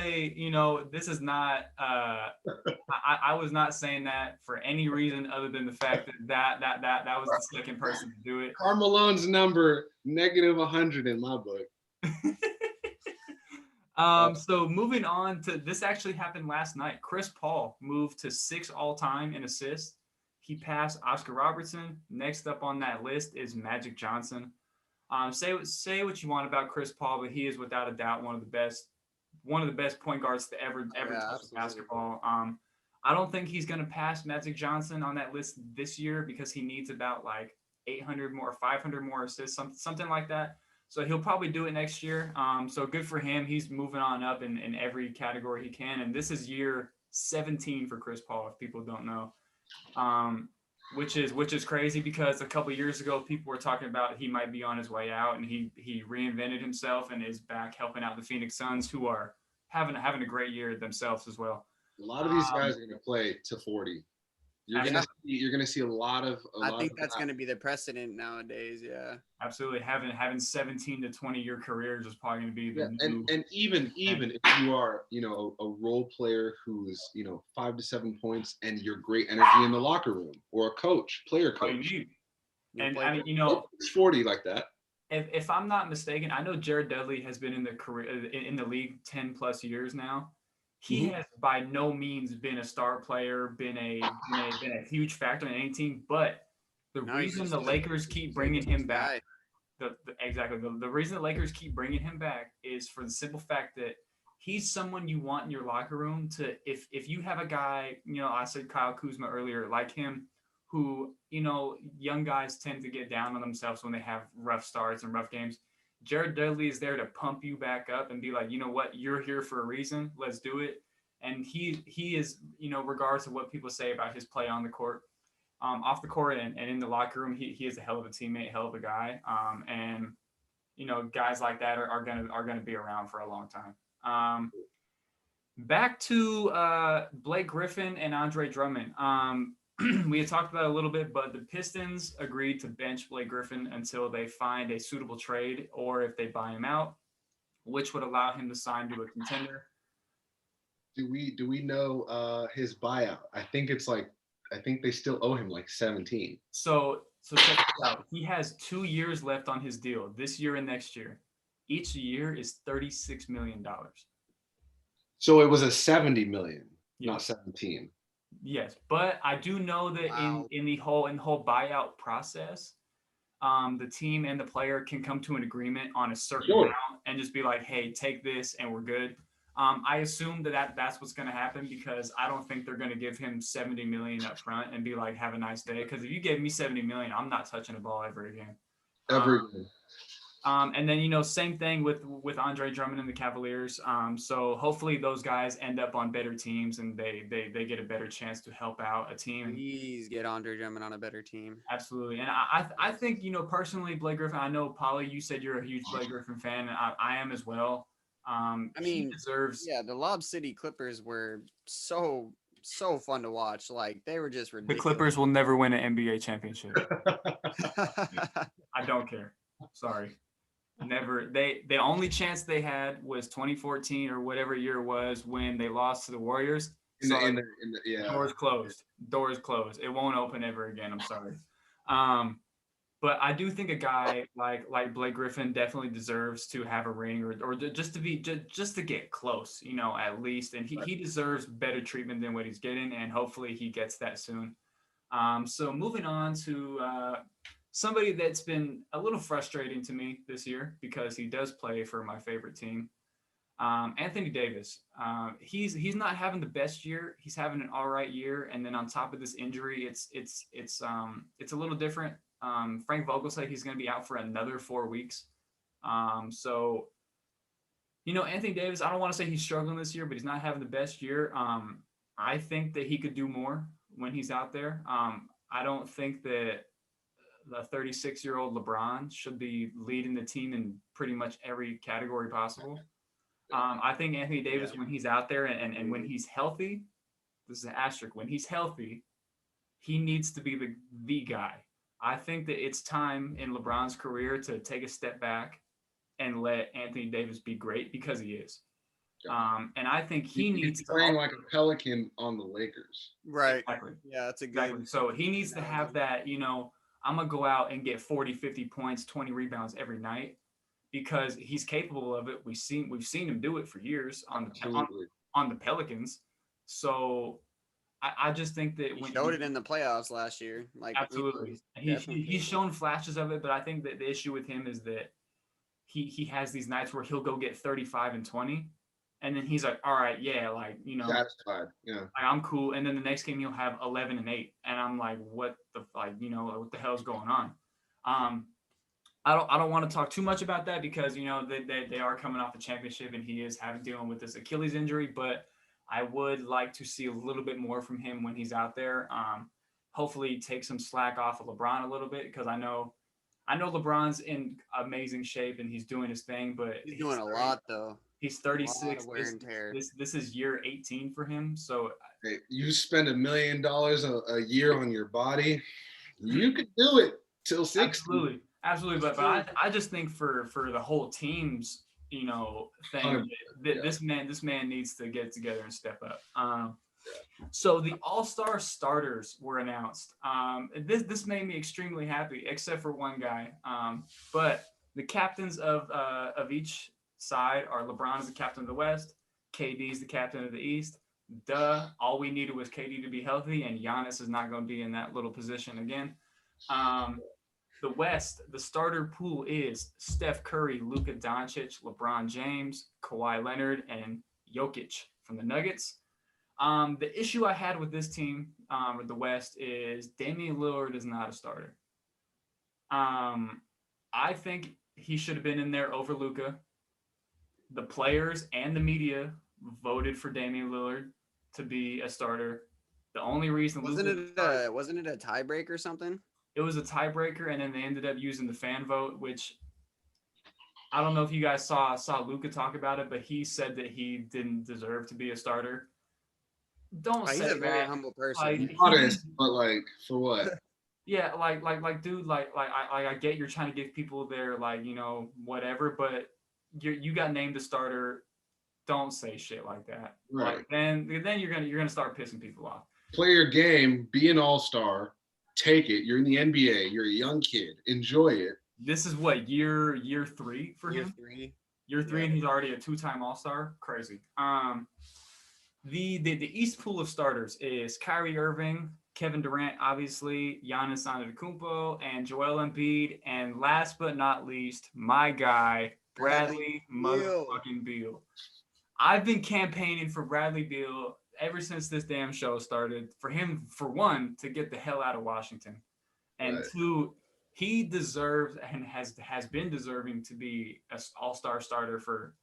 this is not. I was not saying that for any reason other than the fact that was the second person to do it. Karl Malone's number -100 in my book. So moving on to this, actually happened last night. Chris Paul moved to 6 all-time in assists. He passed Oscar Robertson. Next up on that list is Magic Johnson. Say what you want about Chris Paul, but he is without a doubt one of the best point guards to ever touch basketball. I don't think he's going to pass Magic Johnson on that list this year because he needs about like 800 more, 500 more assists, something like that. So he'll probably do it next year. So good for him. He's moving on up in every category he can. And this is year 17 for Chris Paul, if people don't know, which is crazy because a couple of years ago, people were talking about he might be on his way out, and he reinvented himself and is back helping out the Phoenix Suns, who are having a great year themselves as well. A lot of these guys are going to play to 40. You're gonna see a lot of. I think that's gonna be the precedent nowadays. Yeah, absolutely. Having 17 to 20 year careers is probably gonna be the new. And even if you are a role player who's 5 to 7 points and you're great energy in the locker room, or a player coach. And I mean it's 40 like that. if I'm not mistaken, I know Jared Dudley has been in the league 10 plus years now. He has by no means been a star player, been a huge factor in any team. But the No, he's reason just the Lakers keep bringing him back, guy. the reason the Lakers keep bringing him back is for the simple fact that he's someone you want in your locker room to if you have a guy, I said Kyle Kuzma earlier, like him, who, young guys tend to get down on themselves when they have rough starts and rough games. Jared Dudley is there to pump you back up and be like, you know what, you're here for a reason. Let's do it. And he is, regardless of what people say about his play on the court, off the court and in the locker room, he is a hell of a teammate, hell of a guy. And guys like that are gonna be around for a long time. Back to Blake Griffin and Andre Drummond. We had talked about it a little bit, but the Pistons agreed to bench Blake Griffin until they find a suitable trade or if they buy him out, which would allow him to sign to a contender. Do we know his buyout? I think they still owe him like 17. So check this out. He has 2 years left on his deal, this year and next year. Each year is $36 million. So it was a 70 million, Yeah. not 17. Yes, but I do know that in the whole buyout process, the team and the player can come to an agreement on a certain amount and just be like, hey, take this and we're good. I assume that's what's going to happen because I don't think they're going to give him 70 million up front and be like, have a nice day. Because if you gave me 70 million, I'm not touching the ball ever again. And then, same thing with Andre Drummond and the Cavaliers. So hopefully those guys end up on better teams and they get a better chance to help out a team. Please get Andre Drummond on a better team. Absolutely. And I think, personally, Blake Griffin, I know, Polly, you said you're a huge Blake Griffin fan, and I am as well. He deserves. Yeah, the Lob City Clippers were so fun to watch. Like, they were just ridiculous. The Clippers will never win an NBA championship. I don't care. Sorry. Never. The only chance they had was 2014 or whatever year it was when they lost to the Warriors. Doors closed. Doors closed. It won't open ever again. I'm sorry. But I do think a guy like Blake Griffin definitely deserves to have a ring or just to get close, at least. And he deserves better treatment than what he's getting, and hopefully he gets that soon. So moving on to somebody that's been a little frustrating to me this year because he does play for my favorite team, Anthony Davis. He's not having the best year. He's having an all right year, and then on top of this injury, it's a little different. Frank Vogel said he's going to be out for another 4 weeks. So, Anthony Davis, I don't want to say he's struggling this year, but he's not having the best year. I think that he could do more when he's out there. I don't think that the 36-year-old LeBron should be leading the team in pretty much every category possible. I think Anthony Davis, when he's out there and when he's healthy, this is an asterisk, when he's healthy, he needs to be the guy. I think that it's time in LeBron's career to take a step back and let Anthony Davis be great because he is. And I think he needs to playing like a Pelican on the Lakers. Right. Exactly. Yeah, that's a good. Exactly. So he needs to have that, I'm going to go out and get 40, 50 points, 20 rebounds every night because he's capable of it. We've seen him do it for years on the Pelicans. So I just think that he showed it in the playoffs last year. Like, absolutely. He's shown flashes of it, but I think that the issue with him is that he has these nights where he'll go get 35 and 20. And then he's like, all right, yeah, satisfied. Yeah. Like, I'm cool. And then the next game he'll have 11 and 8. And I'm like, what the hell's going on? I don't want to talk too much about that because, they are coming off the championship and he is dealing with this Achilles injury, but I would like to see a little bit more from him when he's out there. Hopefully take some slack off of LeBron a little bit because I know LeBron's in amazing shape and he's doing his thing, but he's doing a lot though. He's 36. This is year 18 for him. So hey, you spend $1 million a year on your body, you could do it till 60. Absolutely. But I just think for the whole team's thing, this man needs to get together and step up. So the All-Star starters were announced. This made me extremely happy, except for one guy. But the captains of each side are LeBron is the captain of the West, KD is the captain of the East. Duh. All we needed was KD to be healthy, and Giannis is not going to be in that little position again. The West, the starter pool is Steph Curry, Luka Doncic, LeBron James, Kawhi Leonard, and Jokic from the Nuggets. The issue I had with this team, with the West, is Damian Lillard is not a starter. I think he should have been in there over Luka. The players and the media voted for Damian Lillard to be a starter. The only reason wasn't it a tiebreak or something? It was a tiebreaker, and then they ended up using the fan vote, which I don't know if you guys saw Luka talk about it, but he said that he didn't deserve to be a starter. Don't say he's a that. very humble person. Like, honest, but like for what? Yeah, dude, I get you're trying to give people their whatever, but you got named a starter. Don't say shit like that. Right. Like, then you're gonna start pissing people off. Play your game, be an all-star, take it. You're in the NBA. You're a young kid. Enjoy it. This is what year 3 for him. Year 3, and he's already a 2-time all-star. Crazy. The East pool of starters is Kyrie Irving, Kevin Durant, obviously, Giannis Antetokounmpo, and Joel Embiid, and last but not least, my guy Bradley motherfucking Beal. I've been campaigning for Bradley Beal ever since this damn show started. For him, for one, to get the hell out of Washington, and Right. 2, he deserves and has been deserving to be an all-star starter for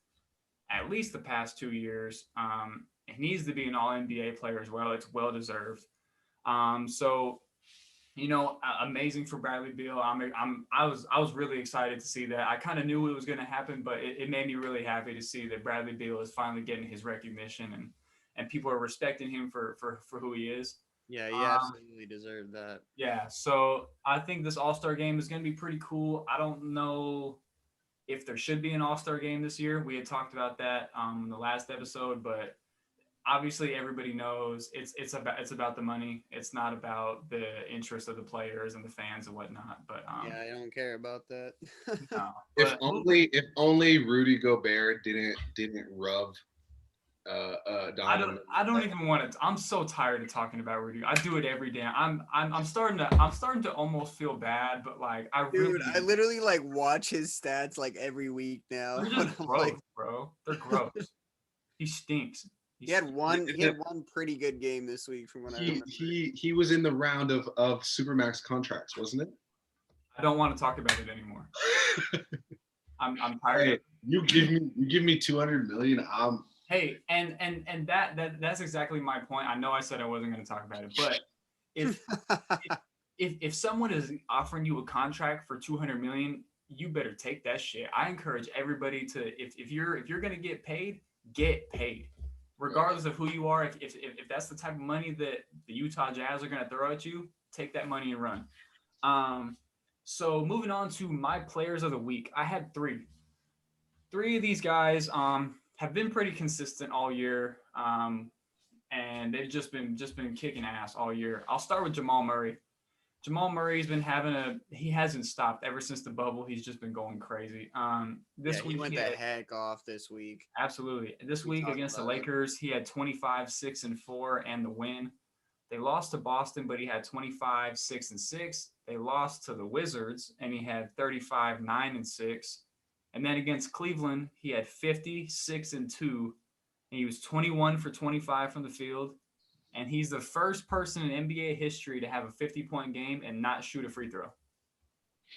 at least the past 2 years. He needs to be an all-NBA player as well. It's well deserved. So, amazing for Bradley Beal. I was really excited to see that. I kind of knew it was going to happen, but it made me really happy to see that Bradley Beal is finally getting his recognition and people are respecting him for who he is. Yeah, he absolutely deserved that. Yeah, so I think this All-Star game is going to be pretty cool. I don't know if there should be an All-Star game this year. We had talked about that in the last episode, but obviously everybody knows it's about the money. It's not about the interest of the players and the fans and whatnot. But yeah, I don't care about that. no. If only Rudy Gobert didn't rub Donovan. I don't even want to. I'm so tired of talking about Rudy. I do it every day. I'm starting to almost feel bad, but like I literally like watch his stats like every week now. They're just gross, bro. They're gross. He stinks. He had one pretty good game this week from what I remember. He was in the round of Supermax contracts, wasn't it? I don't want to talk about it anymore. I'm tired. Hey, you give me 200 million. Hey, and that's exactly my point. I know I said I wasn't going to talk about it, but if someone is offering you a contract for 200 million, you better take that shit. I encourage everybody to if you're going to get paid, regardless of who you are. If that's the type of money that the Utah Jazz are going to throw at you, take that money and run. So moving on to my players of the week, I had 3 of these guys have been pretty consistent all year, and they've just been kicking ass all year. I'll start with Jamal Murray. Jamal Murray's been he hasn't stopped ever since the bubble. He's just been going crazy. This week he went the heck off this week. Absolutely. This week against the Lakers, he had 25, 6, and 4 and the win. They lost to Boston, but he had 25, 6, and 6. They lost to the Wizards, and he had 35, 9, and 6. And then against Cleveland, he had 50, 6, and 2. And he was 21 for 25 from the field. And he's the first person in NBA history to have a 50-point game and not shoot a free throw.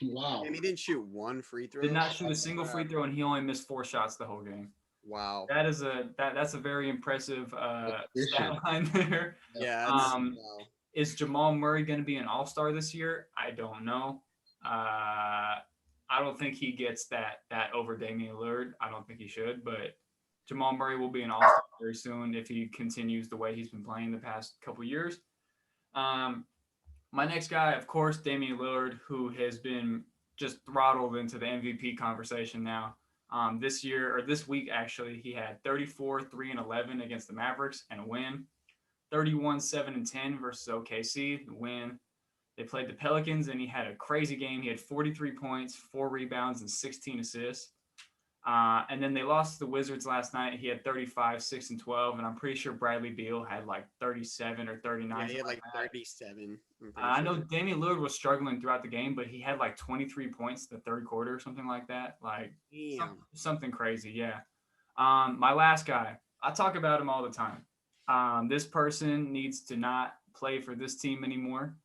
Wow. And he didn't shoot one free throw. Did not shoot a single free throw, and he only missed 4 shots the whole game. Wow. That's a very impressive stat line there. Yeah. Wow. Is Jamal Murray going to be an all-star this year? I don't know. I don't think he gets that over Damian Lillard. I don't think he should, but Jamal Murray will be an all-star very soon if he continues the way he's been playing the past couple years. My next guy, of course, Damian Lillard, who has been just throttled into the MVP conversation now. This week, actually, he had 34, 3, and 11 against the Mavericks and a win. 31, 7, and 10 versus OKC, the win. They played the Pelicans, and he had a crazy game. He had 43 points, 4 rebounds, and 16 assists. And then they lost to the Wizards last night. He had 35, 6, and 12. And I'm pretty sure Bradley Beal had like 37 or 39. Yeah, he had like 37. I know Damian Lillard was struggling throughout the game, but he had like 23 points the third quarter or something like that. Like something crazy. Yeah. My last guy, I talk about him all the time. This person needs to not play for this team anymore.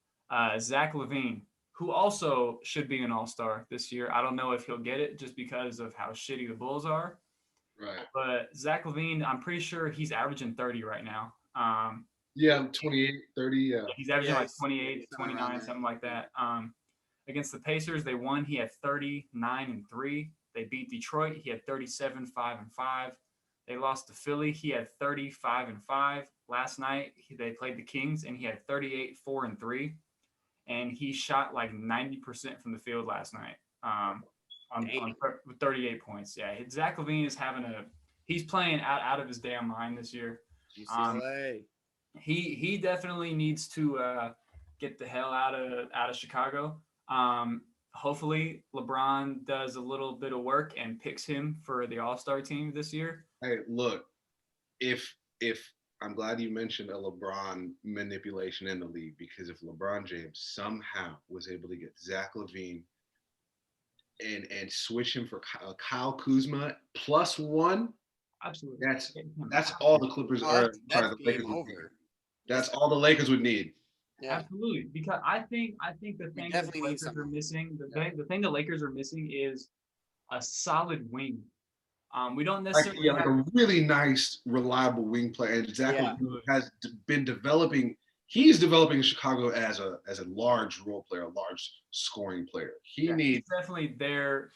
Zach LaVine, who also should be an all-star this year. I don't know if he'll get it just because of how shitty the Bulls are. Right. But Zach LaVine, I'm pretty sure he's averaging 30 right now. Yeah, 28, 30, yeah. He's averaging like 28, 29, something like that. Against the Pacers, they won. He had 39 and 3. They beat Detroit. He had 37, 5 and 5. They lost to Philly. He had 35 and 5. Last night, they played the Kings, and he had 38, 4 and 3. And he shot like 90% from the field last night with 38 points. Yeah, Zach LaVine is he's playing out of his damn mind this year. He definitely needs to get the hell out of Chicago. Hopefully LeBron does a little bit of work and picks him for the All-Star team this year. Hey, look, if I'm glad you mentioned a LeBron manipulation in the league, because if LeBron James somehow was able to get Zach LaVine and switch him for Kyle Kuzma +1, absolutely, that's all the Clippers are. The Lakers would need. That's all the Lakers would need. Yeah. Absolutely, because I think the thing that the Lakers are missing, the thing the Lakers are missing is a solid wing. We don't necessarily like a really nice, reliable wing player. And Zach has been developing. He's developing Chicago as a large role player, a large scoring player. He's definitely their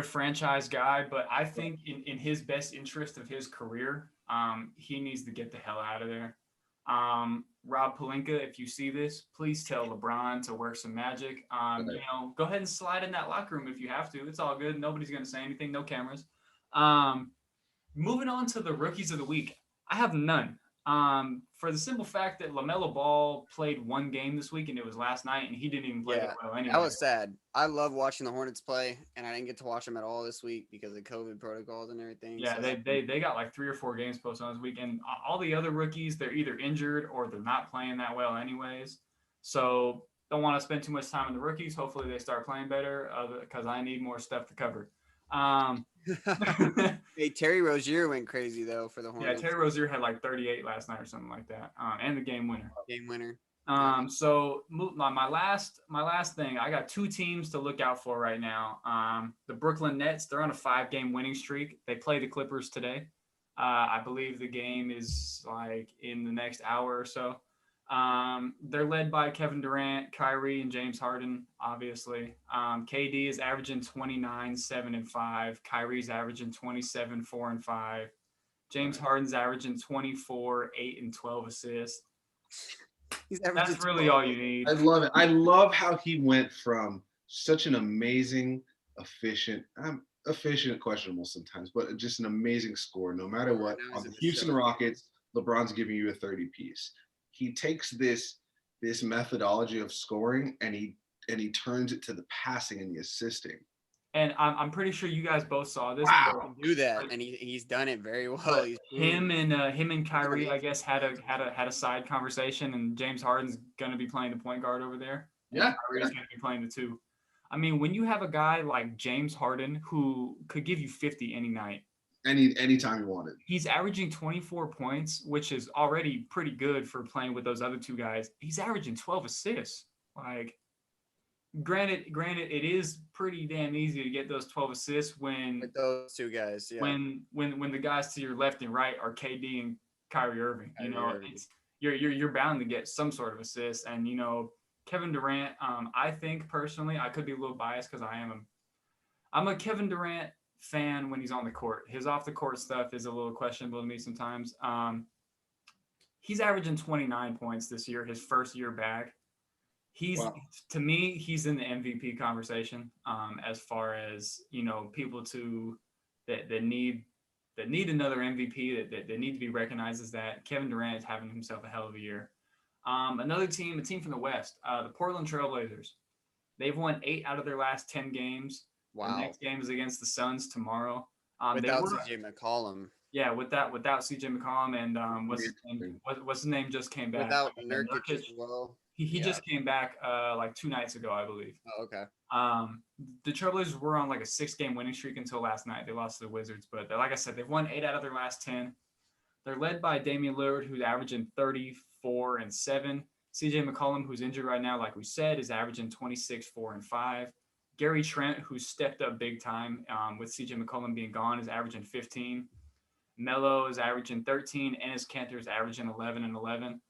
franchise guy. But I think in his best interest of his career, he needs to get the hell out of there. Rob Pelinka, if you see this, please tell LeBron to work some magic. Go ahead and slide in that locker room if you have to. It's all good. Nobody's going to say anything. No cameras. Moving on to the rookies of the week, I have none. For the simple fact that LaMelo Ball played one game this week, and it was last night, and he didn't even play that well anyway. That was sad. I love watching the Hornets play, and I didn't get to watch them at all this week because of COVID protocols and everything. Yeah, so they got like 3 or 4 games posted on this week, and all the other rookies, they're either injured or they're not playing that well anyways. So don't want to spend too much time on the rookies. Hopefully they start playing better because I need more stuff to cover. Hey, Terry Rozier went crazy though for the Hornets. Yeah, Terry Rozier had like 38 last night or something like that, and the game winner. So my last thing, I got 2 teams to look out for right now. The Brooklyn Nets, they're on a 5-game winning streak. They play the Clippers today. I believe the game is like in the next hour or so. They're led by Kevin Durant, Kyrie, and James Harden, obviously. KD is averaging 29, 7 and 5. Kyrie's averaging 27, 4 and 5. James Harden's averaging 24, 8 and 12 assists. That's really all you need. I love it. I love how he went from such an amazing, efficient, questionable sometimes, but just an amazing scorer, no matter what. On the Houston Rockets, LeBron's giving you a 30-piece. He takes this methodology of scoring and he turns it to the passing and the assisting. And I'm pretty sure you guys both saw this. Wow, do that, and he's done it very well. Him and Kyrie, I guess, had a side conversation, and James Harden's gonna be playing the point guard over there. Yeah, Kyrie's gonna be playing the 2. I mean, when you have a guy like James Harden who could give you 50 any night. Anytime you want it. He's averaging 24 points, which is already pretty good for playing with those other 2 guys. He's averaging 12 assists. Like, granted, it is pretty damn easy to get those 12 assists with those 2 guys. Yeah. When the guys to your left and right are KD and Kyrie Irving, you're bound to get some sort of assist. And Kevin Durant, I think personally, I could be a little biased because I'm a Kevin Durant fan when he's on the court. His off the court stuff is a little questionable to me sometimes. He's averaging 29 points this year, his first year back. To me, he's in the MVP conversation. As far as people that need another MVP that need to be recognized as that. Kevin Durant is having himself a hell of a year. Another team, a team from the West, the Portland Trailblazers. They've won 8 out of their last 10 games. Wow. The next game is against the Suns tomorrow. Without CJ McCollum. Yeah, without CJ McCollum and what's his name just came back. Without Nurkic as well. He just came back like 2 nights ago, I believe. Oh, okay. The Trailblazers were on like a 6-game winning streak until last night. They lost to the Wizards, but like I said, they've won 8 out of their last 10. They're led by Damian Lillard, who's averaging 34 and 7. CJ McCollum, who's injured right now, like we said, is averaging 26, 4 and 5. Gary Trent, who's stepped up big time with CJ McCollum being gone, is averaging 15. Melo is averaging 13. Enes Kanter is averaging 11 and 11.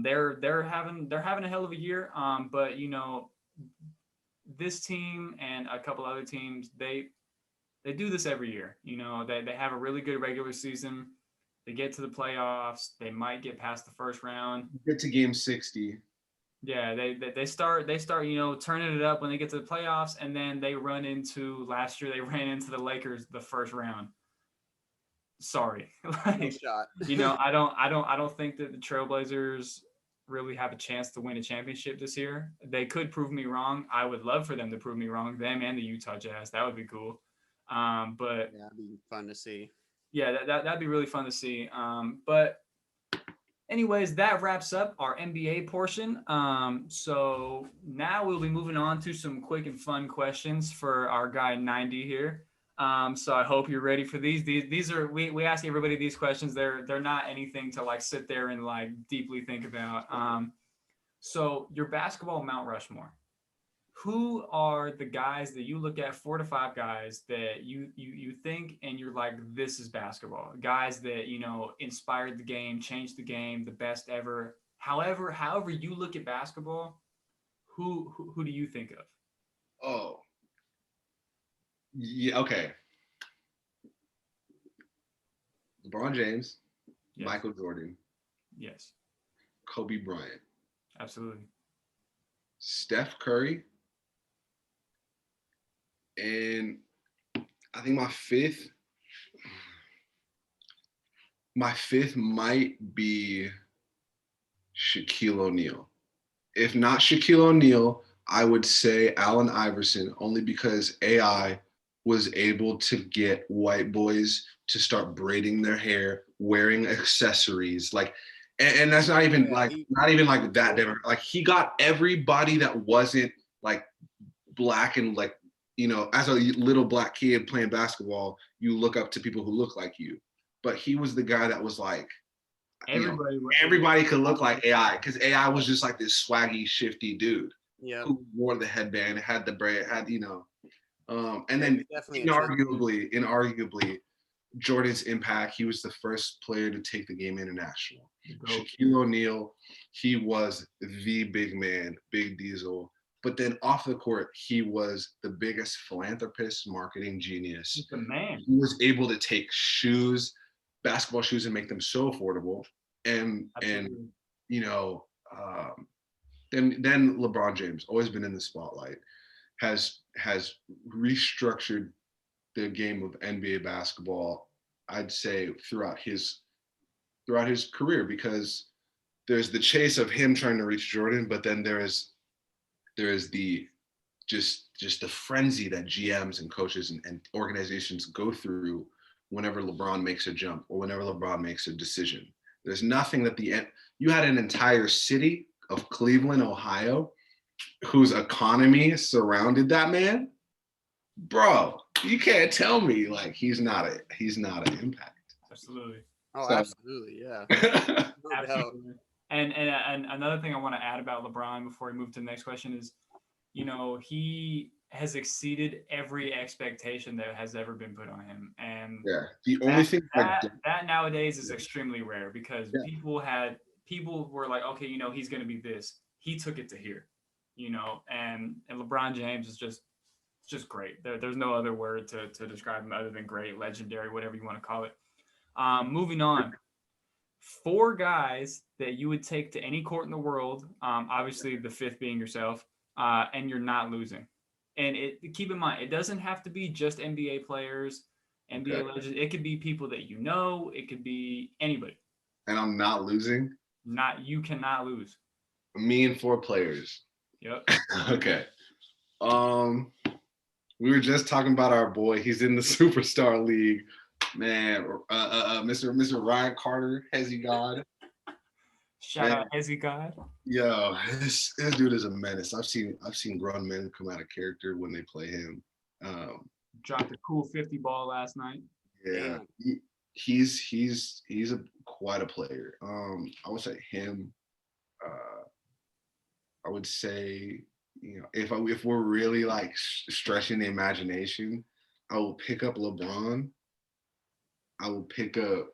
They're having a hell of a year. But you know, this team and a couple other teams, they do this every year. You know, they have a really good regular season. They get to the playoffs. They might get past the first round. Get to game 60. Yeah, they start you know, turning it up when they get to the playoffs, and then they run into last year. They ran into the Lakers the first round. Sorry, No shot. You know, I don't think that the Trailblazers really have a chance to win a championship this year. They could prove me wrong. I would love for them to prove me wrong. Them and the Utah Jazz. That would be cool. But yeah, it'd be fun to see. Yeah, that'd be really fun to see. But anyways, that wraps up our NBA portion. So now we'll be moving on to some quick and fun questions for our guy 90 here. So I hope you're ready for these. These are we ask everybody these questions. They're not anything to like sit there and like deeply think about. So your basketball Mount Rushmore. Who are the guys that you look at, 4 to 5 guys that you think and you're like, this is basketball? Guys that, you know, inspired the game, changed the game, the best ever. However you look at basketball, who do you think of? Oh. Yeah, okay. LeBron James, Yes. Michael Jordan, Yes. Kobe Bryant, Absolutely. Steph Curry, and I think my fifth might be Shaquille O'Neal. If not Shaquille O'Neal, I would say Allen Iverson, only because AI was able to get white boys to start braiding their hair, wearing accessories, like, and that's not even like that different. Like, he got everybody that wasn't like black, and like, you know, as a little black kid playing basketball, you look up to people who look like you. But he was the guy that was like, everybody could look like AI, because AI was just like this swaggy, shifty dude who wore the headband, had the braid, had, you know. And then inarguably, Jordan's impact, he was the first player to take the game international. Shaquille O'Neal, he was the big man, Big Diesel. But then off the court, he was the biggest philanthropist, marketing genius. He's the man. He was able to take shoes, basketball shoes, and make them so affordable. And you know, then LeBron James, always been in the spotlight, has restructured the game of NBA basketball, I'd say, throughout his career, because there's the chase of him trying to reach Jordan, but then there is the just the frenzy that GMs and coaches and organizations go through whenever LeBron makes a jump or whenever LeBron makes a decision. There's nothing that you had an entire city of Cleveland, Ohio, whose economy surrounded that man. Bro, you can't tell me like he's not an impact. Absolutely. Oh, So. absolutely, yeah. No doubt. And another thing I want to add about LeBron before we move to the next question is, you know, he has exceeded every expectation that has ever been put on him. And yeah, the only thing that nowadays is extremely rare, because people were like, okay, you know, he's going to be this. He took it to here, you know, and LeBron James is just great. There's no other word to describe him other than great, legendary, whatever you want to call it. Moving on. 4 guys that you would take to any court in the world, obviously the 5th being yourself, and you're not losing. And keep in mind, it doesn't have to be just NBA players, NBA legends. It could be people that you know. It could be anybody. And I'm not losing? You cannot lose. Me and 4 players. Yep. Okay. We were just talking about our boy. He's in the Superstar League, man. Mr. Ryan Carter, has he gone? Shout out Hezzy God. Yo, this dude is a menace. I've seen grown men come out of character when they play him. Dropped a cool 50 ball last night. Yeah, he's quite a player. I would say him. I would say, if we're really like stretching the imagination, I will pick up LeBron. I will pick up.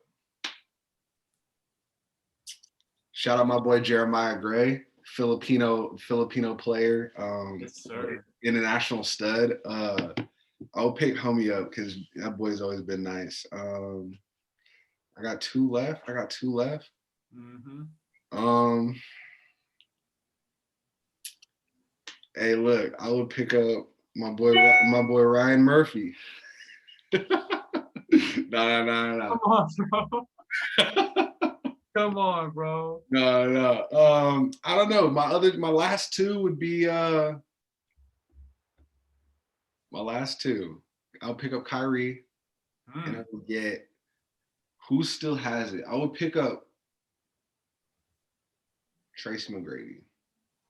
Shout out my boy Jeremiah Gray, Filipino player. Yes, sir. International stud. I'll pick homie up because that boy's always been nice. I got 2 left. Mm-hmm. Hey, look, I would pick up my boy Ryan Murphy. No. Come on, bro. Come on, bro. No. I don't know. My last 2 would be my last 2. I'll pick up Kyrie, and I will get who still has it. I would pick up Tracy Mcgrady.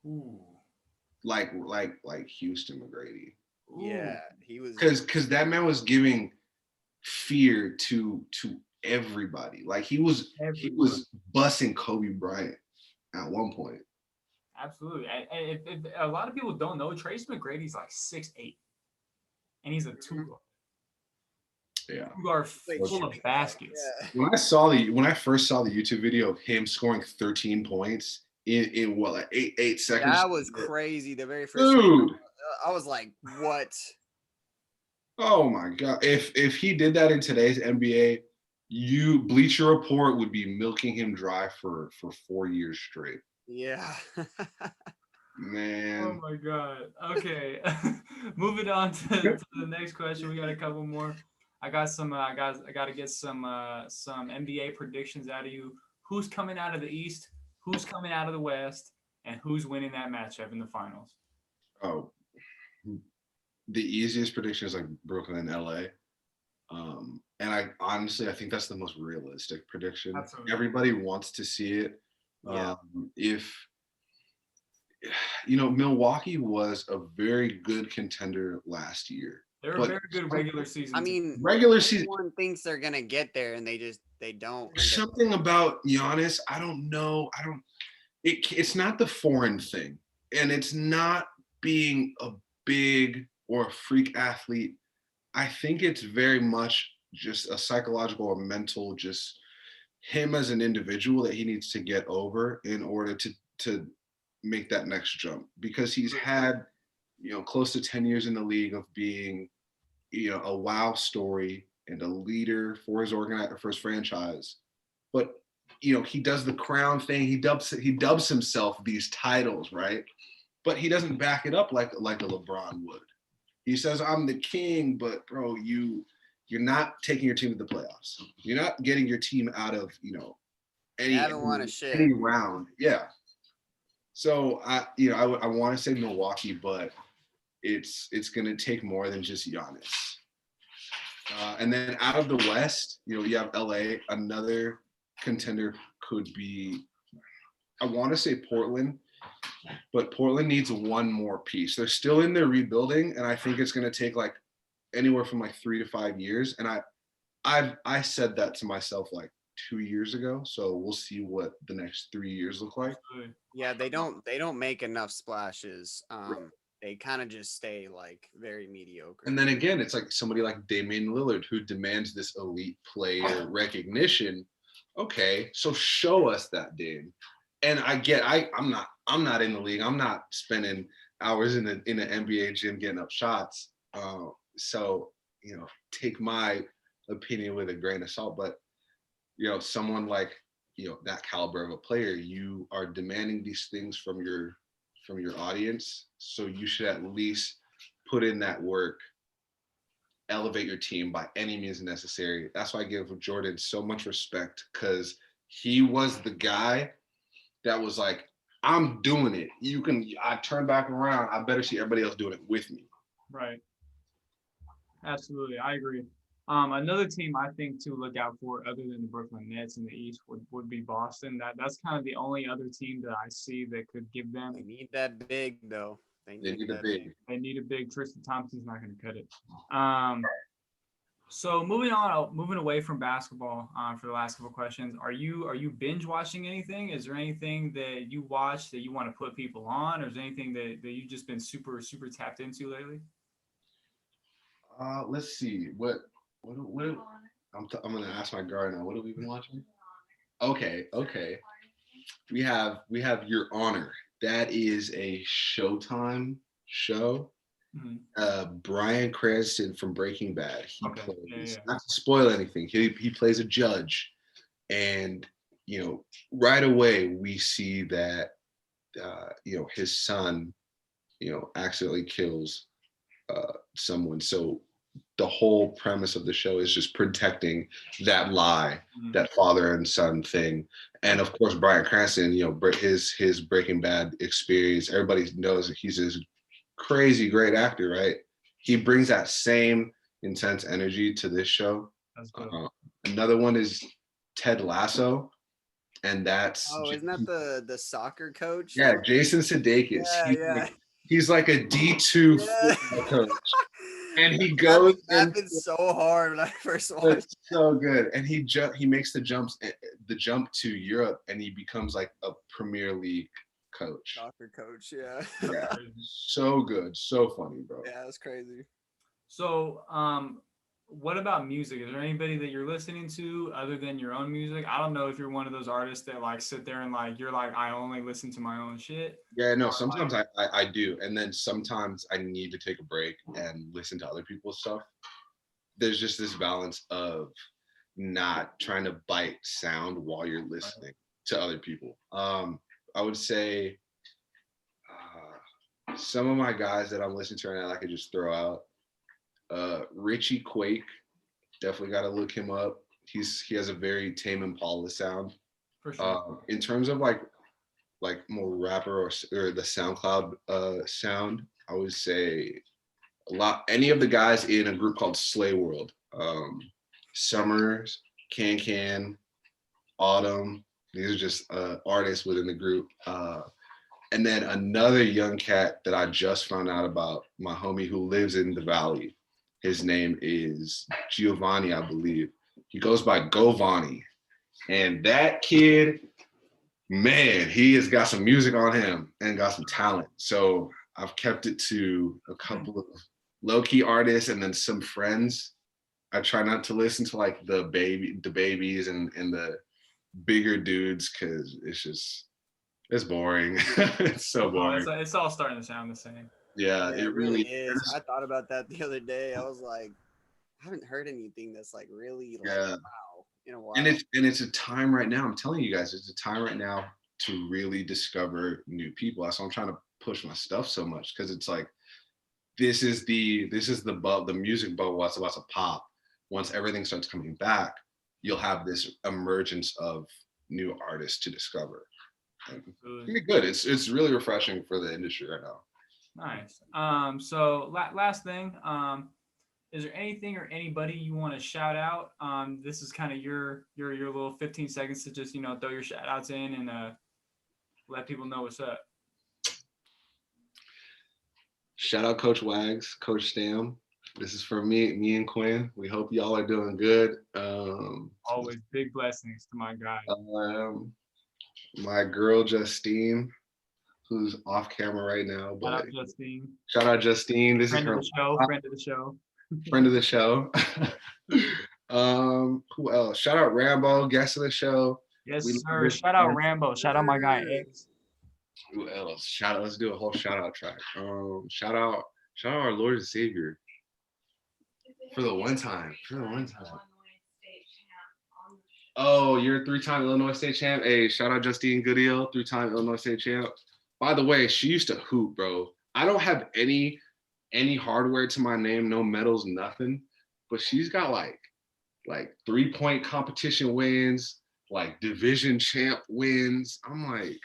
Ooh. Like Houston McGrady. Yeah, he was. Because that man was giving fear to everybody. Like he was bussing Kobe Bryant at one point. Absolutely. If a lot of people don't know, Tracy McGrady's like 6'8", and he's a 2-guard. Yeah. 2-guard full of baskets. Yeah. When I first saw the YouTube video of him scoring 13 points in what, like 8 seconds. That was crazy. The very first dude. I was like, what? Oh my God. If he did that in today's NBA, Bleacher Report would be milking him dry for 4 years straight. Yeah. Man. Oh my God. Okay. Moving on to the next question. We got a couple more. I got to get some NBA predictions out of you. Who's coming out of the East? Who's coming out of the West? And who's winning that matchup in the finals? Oh, the easiest prediction is like Brooklyn and LA. And I think that's the most realistic prediction. Absolutely. Everybody wants to see it. Yeah. If Milwaukee was a very good contender last year. They're a very good regular season. I mean, regular season. Everyone thinks they're gonna get there, and they don't. Something about Giannis, I don't know. It's not the foreign thing, and it's not being a big or a freak athlete. I think it's very much just a psychological or mental, just him as an individual that he needs to get over in order to make that next jump, because he's had close to 10 years in the league of being a wow story and a leader for his franchise. But he does the crown thing. He dubs himself these titles, right? But he doesn't back it up like a LeBron would. He says, I'm the king, but bro, you're not taking your team to the playoffs. You're not getting your team out of any round. Yeah. So I want to say Milwaukee, but it's going to take more than just Giannis. And then out of the West, you have LA. Another contender could be, I want to say Portland, but Portland needs one more piece. They're still in their rebuilding, and I think it's going to take like anywhere from like 3 to 5 years. And I said that to myself like 2 years ago. So we'll see what the next 3 years look like. Yeah, they don't make enough splashes. They kind of just stay like very mediocre. And then again, it's like somebody like Damian Lillard who demands this elite player recognition. Okay, so show us that, Dame. And I'm not in the league. I'm not spending hours in an NBA gym getting up shots. So take my opinion with a grain of salt. But someone like that caliber of a player, you are demanding these things from your audience. So you should at least put in that work, elevate your team by any means necessary. That's why I give Jordan so much respect, because he was the guy that was like, I'm doing it. I turn back around. I better see everybody else doing it with me. Right. Absolutely. I agree. Another team I think to look out for, other than the Brooklyn Nets in the East, would be Boston. That's kind of the only other team that I see that could give them. They need that big though. They need a big. They need a big. Tristan Thompson's not going to cut it. So moving away from basketball for the last couple of questions, are you binge watching anything? Is there anything that you watch that you want to put people on, or is there anything that you've just been super tapped into lately? Let's see. What I'm gonna ask my guard now. What have we been watching? Okay. We have Your Honor. That is a Showtime show. Mm-hmm. Bryan Cranston from Breaking Bad. He plays, not to spoil anything, he plays a judge, and right away we see that his son accidentally kills someone. So the whole premise of the show is just protecting that lie, that father and son thing. And of course, Bryan Cranston, his Breaking Bad experience, everybody knows that he's this crazy great actor, right? He brings that same intense energy to this show. Another one is Ted Lasso, and that's isn't that the soccer coach? Yeah, Jason Sudeikis. He's like a D2 football coach. And he goes. That been so hard when I first watched. It's so good, and he makes the jump to Europe, and he becomes like a Premier League coach. Soccer coach, yeah. So good, so funny, bro. Yeah, that's crazy. So, what about music? Is there anybody that you're listening to other than your own music? I don't know if you're one of those artists that like sit there and like you're like, I only listen to my own shit. Yeah, no, sometimes I do, and then sometimes I need to take a break and listen to other people's stuff. There's just this balance of not trying to bite sound while you're listening to other people. I would say some of my guys that I'm listening to right now, I could just throw out. Richie Quake, definitely got to look him up. He has a very Tame Impala sound. For sure. In terms of like more rapper or the SoundCloud sound, I would say any of the guys in a group called Slay World, Summers, Can, Autumn. These are just artists within the group. And then another young cat that I just found out about, my homie who lives in the Valley. His name is Giovanni, I believe. He goes by Govani. And that kid, man, he has got some music on him and got some talent. So I've kept it to a couple of low-key artists and then some friends. I try not to listen to like the babies and the bigger dudes because it's boring. It's so boring. It's all starting to sound the same. Yeah, it really is. I thought about that the other day. I was like, I haven't heard anything that's like really wow in a while. And it's a time right now. I'm telling you guys, it's a time right now to really discover new people. That's why I'm trying to push my stuff so much, because it's like this is the music bubble that's about to pop. Once everything starts coming back, you'll have this emergence of new artists to discover. It's really good. It's really refreshing for the industry right now. Nice. So last thing, is there anything or anybody you want to shout out? This is kind of your little 15 seconds to just throw your shout outs in and let people know what's up. Shout out Coach Wags, Coach Stam. This is for me and Quinn. We hope y'all are doing good. Always big blessings to my guy. My girl Justine, who's off camera right now. But shout out Justine. This friend is her friend of the show. Friend of the show. Who else? Shout out Rambo, guest of the show. Yes, sir. Shout out Rambo. Shout out my guy X. Who else? Let's do a whole shout out track. Shout out our Lord and Savior. For the one time. Oh, you're a 3-time Illinois State champ. Hey, shout out Justine Goodale, 3-time Illinois State champ. By the way, she used to hoop, bro. I don't have any hardware to my name, no medals, nothing. But she's got like 3-point competition wins, like division champ wins. I'm like,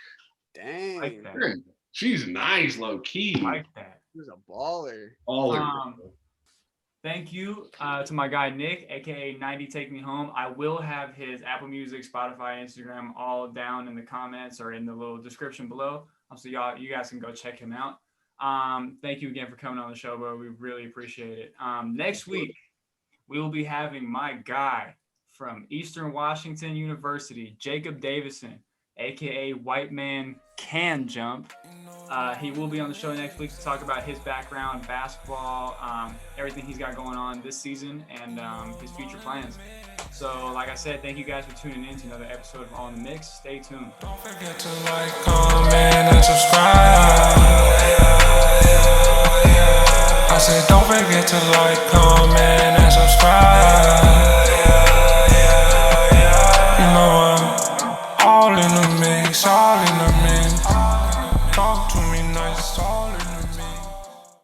Dang. Like that. man, she's nice, low key. Like that. He was a baller. Thank you to my guy Nick, a.k.a. 90TAKEMEHOME. I will have his Apple Music, Spotify, Instagram all down in the comments or in the little description below. So you guys can go check him out. Thank you again for coming on the show, bro. We really appreciate it. Next week, we will be having my guy from Eastern Washington University, Jacob Davison, a.k.a. White Man Can Jump. He will be on the show next week to talk about his background, basketball, everything he's got going on this season, and his future plans. So, like I said, thank you guys for tuning in to another episode of On the Mix. Stay tuned. Don't forget to like, comment, and subscribe. I said, don't forget to like, comment.